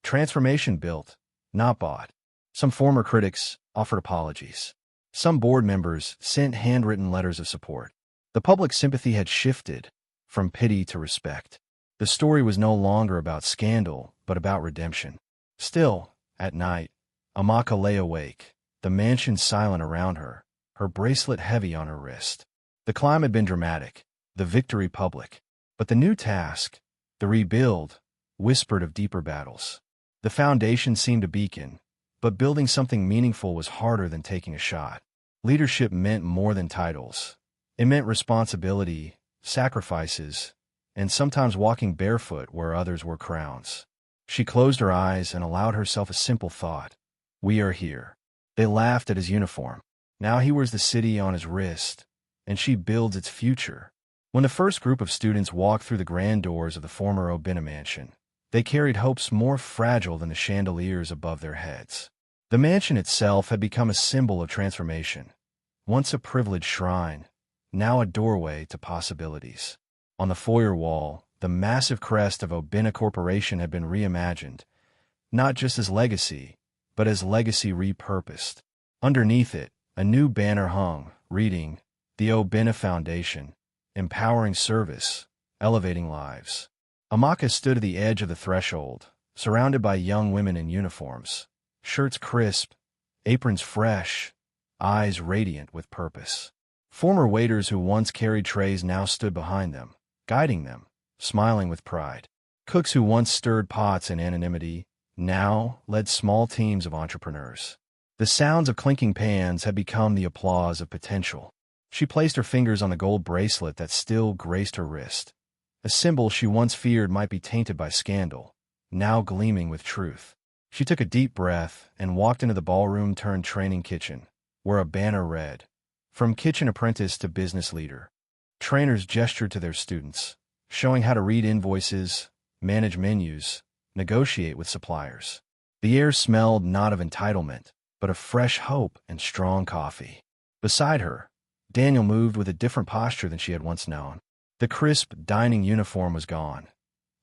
Transformation built, not bought. Some former critics offered apologies. Some board members sent handwritten letters of support. The public sympathy had shifted from pity to respect. The story was no longer about scandal, but about redemption. Still, at night, Amaka lay awake, the mansion silent around her, her bracelet heavy on her wrist. The climb had been dramatic, the victory public. But the new task, the rebuild, whispered of deeper battles. The foundation seemed a beacon, but building something meaningful was harder than taking a shot. Leadership meant more than titles. It meant responsibility, sacrifices, and sometimes walking barefoot where others wore crowns. She closed her eyes and allowed herself a simple thought. "We are here." They laughed at his uniform. Now he wears the city on his wrist, and she builds its future. When the first group of students walked through the grand doors of the former Obina mansion, they carried hopes more fragile than the chandeliers above their heads. The mansion itself had become a symbol of transformation. Once a privileged shrine, now a doorway to possibilities. On the foyer wall, the massive crest of Obina Corporation had been reimagined, not just as legacy, but as legacy repurposed. Underneath it, a new banner hung, reading, "The Obina Foundation, empowering service, elevating lives." Amaka stood at the edge of the threshold, surrounded by young women in uniforms, shirts crisp, aprons fresh, eyes radiant with purpose. Former waiters who once carried trays now stood behind them, guiding them, smiling with pride. Cooks who once stirred pots in anonymity now led small teams of entrepreneurs. The sounds of clinking pans had become the applause of potential. She placed her fingers on the gold bracelet that still graced her wrist. A symbol she once feared might be tainted by scandal, now gleaming with truth. She took a deep breath and walked into the ballroom-turned-training kitchen, where a banner read, "From kitchen apprentice to business leader." Trainers gestured to their students, showing how to read invoices, manage menus, negotiate with suppliers. The air smelled not of entitlement, but of fresh hope and strong coffee. Beside her, Daniel moved with a different posture than she had once known. The crisp dining uniform was gone.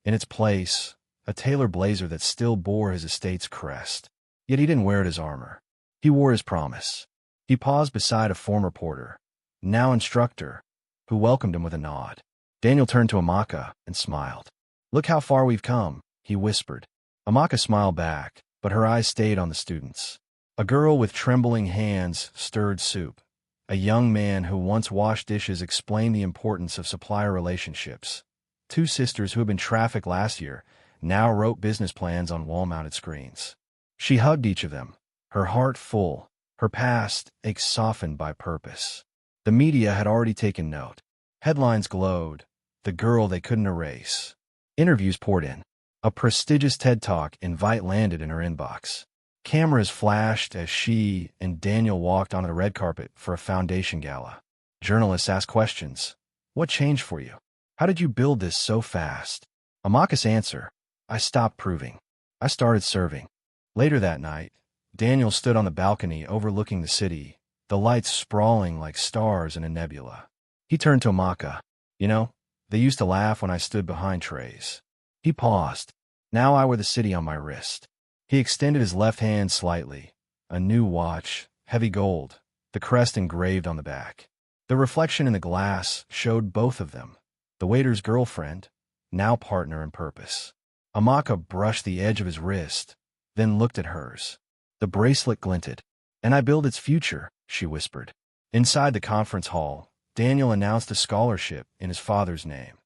In its place, a tailor blazer that still bore his estate's crest. Yet he didn't wear it as armor. He wore his promise. He paused beside a former porter, now instructor, who welcomed him with a nod. Daniel turned to Amaka and smiled. "Look how far we've come," he whispered. Amaka smiled back, but her eyes stayed on the students. A girl with trembling hands stirred soup. A young man who once washed dishes explained the importance of supplier relationships. Two sisters who had been trafficked last year now wrote business plans on wall-mounted screens. She hugged each of them, her heart full, her past ache softened by purpose. The media had already taken note. Headlines glowed, "The girl they couldn't erase." Interviews poured in. A prestigious TED Talk invite landed in her inbox. Cameras flashed as she and Daniel walked onto the red carpet for a foundation gala. Journalists asked questions. "What changed for you? How did you build this so fast?" Amaka's answer, "I stopped proving. I started serving." Later that night, Daniel stood on the balcony overlooking the city, the lights sprawling like stars in a nebula. He turned to Amaka. "You know, they used to laugh when I stood behind trays." He paused. "Now I wear the city on my wrist." He extended his left hand slightly. A new watch, heavy gold, the crest engraved on the back. The reflection in the glass showed both of them, the waiter's girlfriend, now partner in purpose. Amaka brushed the edge of his wrist, then looked at hers. The bracelet glinted. "And I build its future," she whispered. Inside the conference hall, Daniel announced a scholarship in his father's name,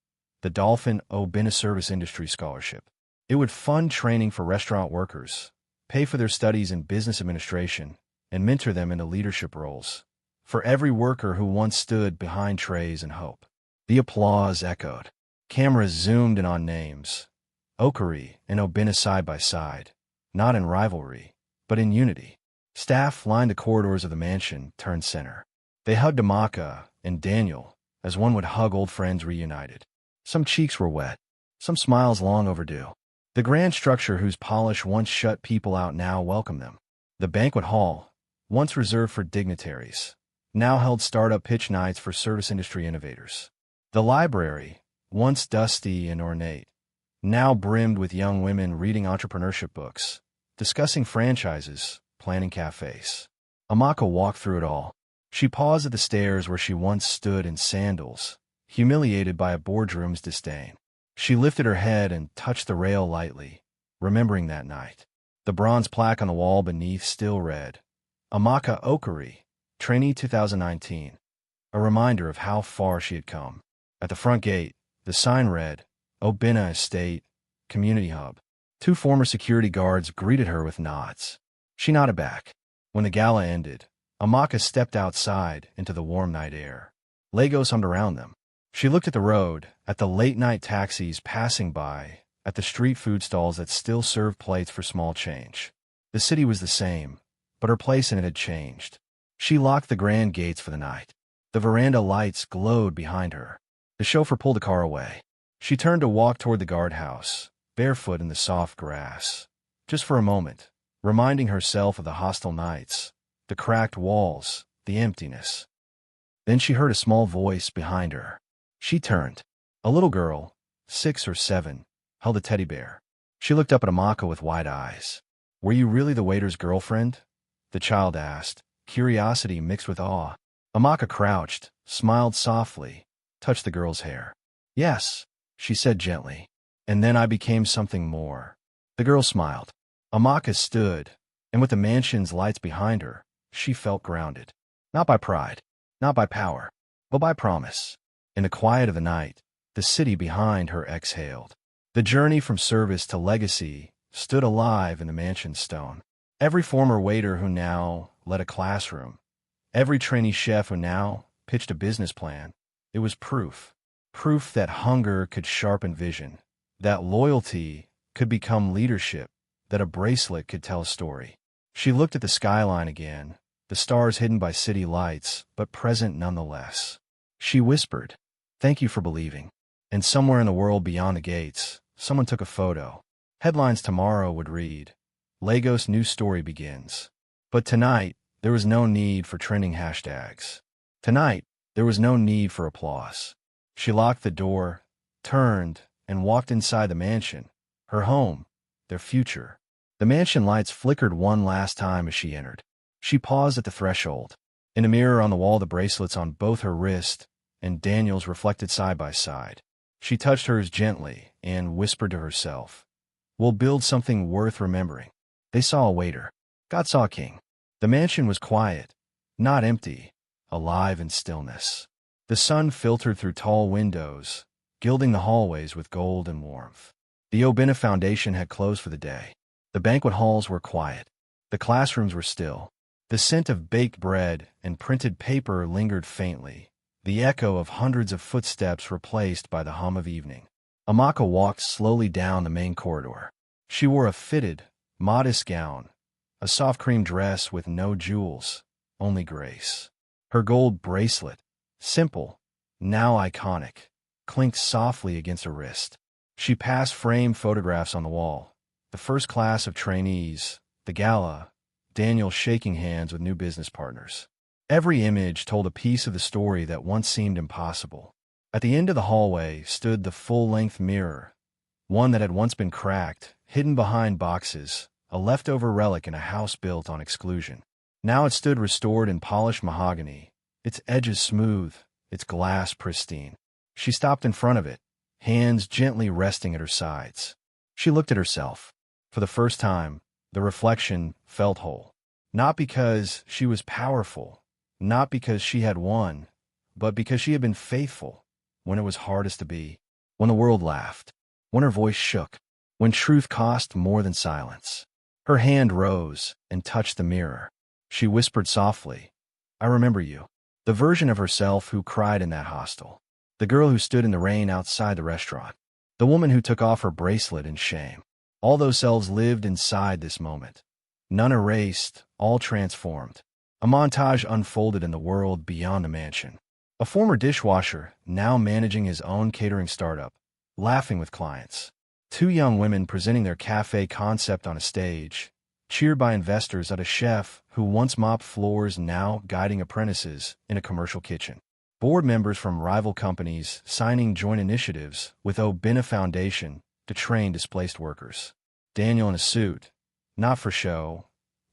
the Dolphin Obina Service Industry Scholarship. It would fund training for restaurant workers, pay for their studies in business administration, and mentor them into leadership roles, for every worker who once stood behind trays and hope. The applause echoed. Cameras zoomed in on names, Okari and Obina side by side, not in rivalry, but in unity. Staff lined the corridors of the mansion, turned center. They hugged Amaka and Daniel as one would hug old friends reunited. Some cheeks were wet, some smiles long overdue. The grand structure whose polish once shut people out now welcomed them. The banquet hall, once reserved for dignitaries, now held startup pitch nights for service industry innovators. The library, once dusty and ornate, now brimmed with young women reading entrepreneurship books, discussing franchises, planning cafes. Amaka walked through it all. She paused at the stairs where she once stood in sandals, humiliated by a boardroom's disdain. She lifted her head and touched the rail lightly, remembering that night. The bronze plaque on the wall beneath still read, "Amaka Okari, Trainee 2019," a reminder of how far she had come. At the front gate, the sign read, "Obina Estate, Community Hub." Two former security guards greeted her with nods. She nodded back. When the gala ended, Amaka stepped outside into the warm night air. Legos hummed around them. She looked at the road, at the late-night taxis passing by, at the street food stalls that still served plates for small change. The city was the same, but her place in it had changed. She locked the grand gates for the night. The veranda lights glowed behind her. The chauffeur pulled the car away. She turned to walk toward the guardhouse, barefoot in the soft grass. Just for a moment, reminding herself of the hostile nights, the cracked walls, the emptiness. Then she heard a small voice behind her. She turned. A little girl, 6 or 7, held a teddy bear. She looked up at Amaka with wide eyes. "Were you really the waiter's girlfriend?" the child asked, curiosity mixed with awe. Amaka crouched, smiled softly, touched the girl's hair. "Yes," she said gently. "And then I became something more." The girl smiled. Amaka stood, and with the mansion's lights behind her, she felt grounded. Not by pride, not by power, but by promise. In the quiet of the night, the city behind her exhaled. The journey from service to legacy stood alive in the mansion's stone. Every former waiter who now led a classroom, every trainee chef who now pitched a business plan, it was proof that hunger could sharpen vision, that loyalty could become leadership, that a bracelet could tell a story. She looked at the skyline again, the stars hidden by city lights, but present nonetheless. She whispered, "Thank you for believing." And somewhere in the world beyond the gates, someone took a photo. Headlines tomorrow would read, "Lagos new story begins." But tonight, there was no need for trending hashtags. Tonight, there was no need for applause. She locked the door, turned, and walked inside the mansion, her home, their future. The mansion lights flickered one last time as she entered. She paused at the threshold. In a mirror on the wall, the bracelets on both her wrist and Daniel's reflected side by side. She touched hers gently and whispered to herself, "We'll build something worth remembering." They saw a waiter. God saw a king. The mansion was quiet, not empty, alive in stillness. The sun filtered through tall windows, gilding the hallways with gold and warmth. The Obina Foundation had closed for the day. The banquet halls were quiet. The classrooms were still. The scent of baked bread and printed paper lingered faintly, the echo of hundreds of footsteps replaced by the hum of evening. Amaka walked slowly down the main corridor. She wore a fitted, modest gown, a soft cream dress with no jewels, only grace. Her gold bracelet, simple, now iconic, clinked softly against her wrist. She passed framed photographs on the wall, the first class of trainees, the gala, Daniel shaking hands with new business partners. Every image told a piece of the story that once seemed impossible. At the end of the hallway stood the full-length mirror, one that had once been cracked, hidden behind boxes, a leftover relic in a house built on exclusion. Now it stood restored in polished mahogany, its edges smooth, its glass pristine. She stopped in front of it, hands gently resting at her sides. She looked at herself. For the first time, the reflection felt whole. Not because she was powerful, not because she had won, but because she had been faithful when it was hardest to be, when the world laughed, when her voice shook, when truth cost more than silence. Her hand rose and touched the mirror. She whispered softly, "I remember you." The version of herself who cried in that hostel. The girl who stood in the rain outside the restaurant. The woman who took off her bracelet in shame. All those selves lived inside this moment. None erased, all transformed. A montage unfolded in the world beyond the mansion. A former dishwasher, now managing his own catering startup, laughing with clients. Two young women presenting their cafe concept on a stage, cheered by investors at a chef who once mopped floors now guiding apprentices in a commercial kitchen. Board members from rival companies signing joint initiatives with Obina Foundation to train displaced workers. Daniel in a suit, not for show,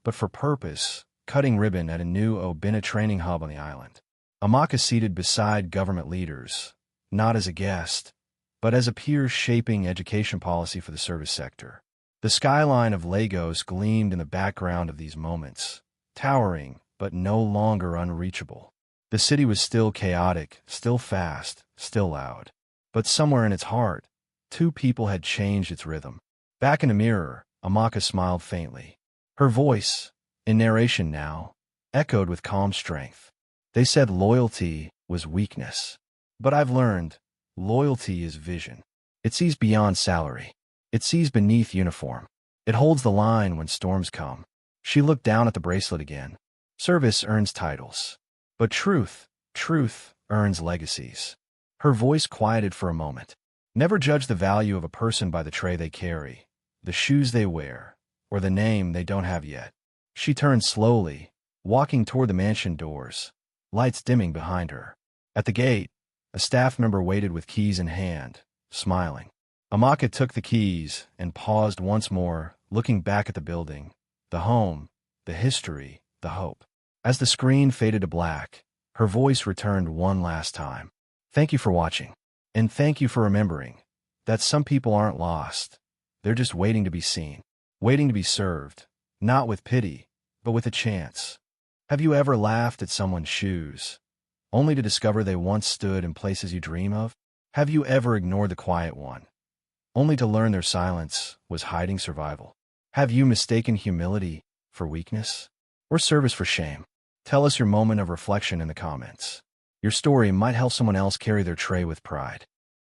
but for purpose, cutting ribbon at a new Obina training hub on the island. Amaka seated beside government leaders, not as a guest, but as a peer shaping education policy for the service sector. The skyline of Lagos gleamed in the background of these moments, towering but no longer unreachable. The city was still chaotic, still fast, still loud. But somewhere in its heart, two people had changed its rhythm. Back in the mirror, Amaka smiled faintly. Her voice, in narration now, echoed with calm strength. They said loyalty was weakness. But I've learned, loyalty is vision. It sees beyond salary. It sees beneath uniform. It holds the line when storms come. She looked down at the bracelet again. Service earns titles. But truth earns legacies. Her voice quieted for a moment. Never judge the value of a person by the tray they carry, the shoes they wear, or the name they don't have yet. She turned slowly, walking toward the mansion doors, lights dimming behind her. At the gate, a staff member waited with keys in hand, smiling. Amaka took the keys and paused once more, looking back at the building, the home, the history, the hope. As the screen faded to black, her voice returned one last time. Thank you for watching. And thank you for remembering that some people aren't lost. They're just waiting to be seen, waiting to be served, not with pity, but with a chance. Have you ever laughed at someone's shoes, only to discover they once stood in places you dream of? Have you ever ignored the quiet one, only to learn their silence was hiding survival? Have you mistaken humility for weakness or service for shame? Tell us your moment of reflection in the comments. Your story might help someone else carry their tray with pride.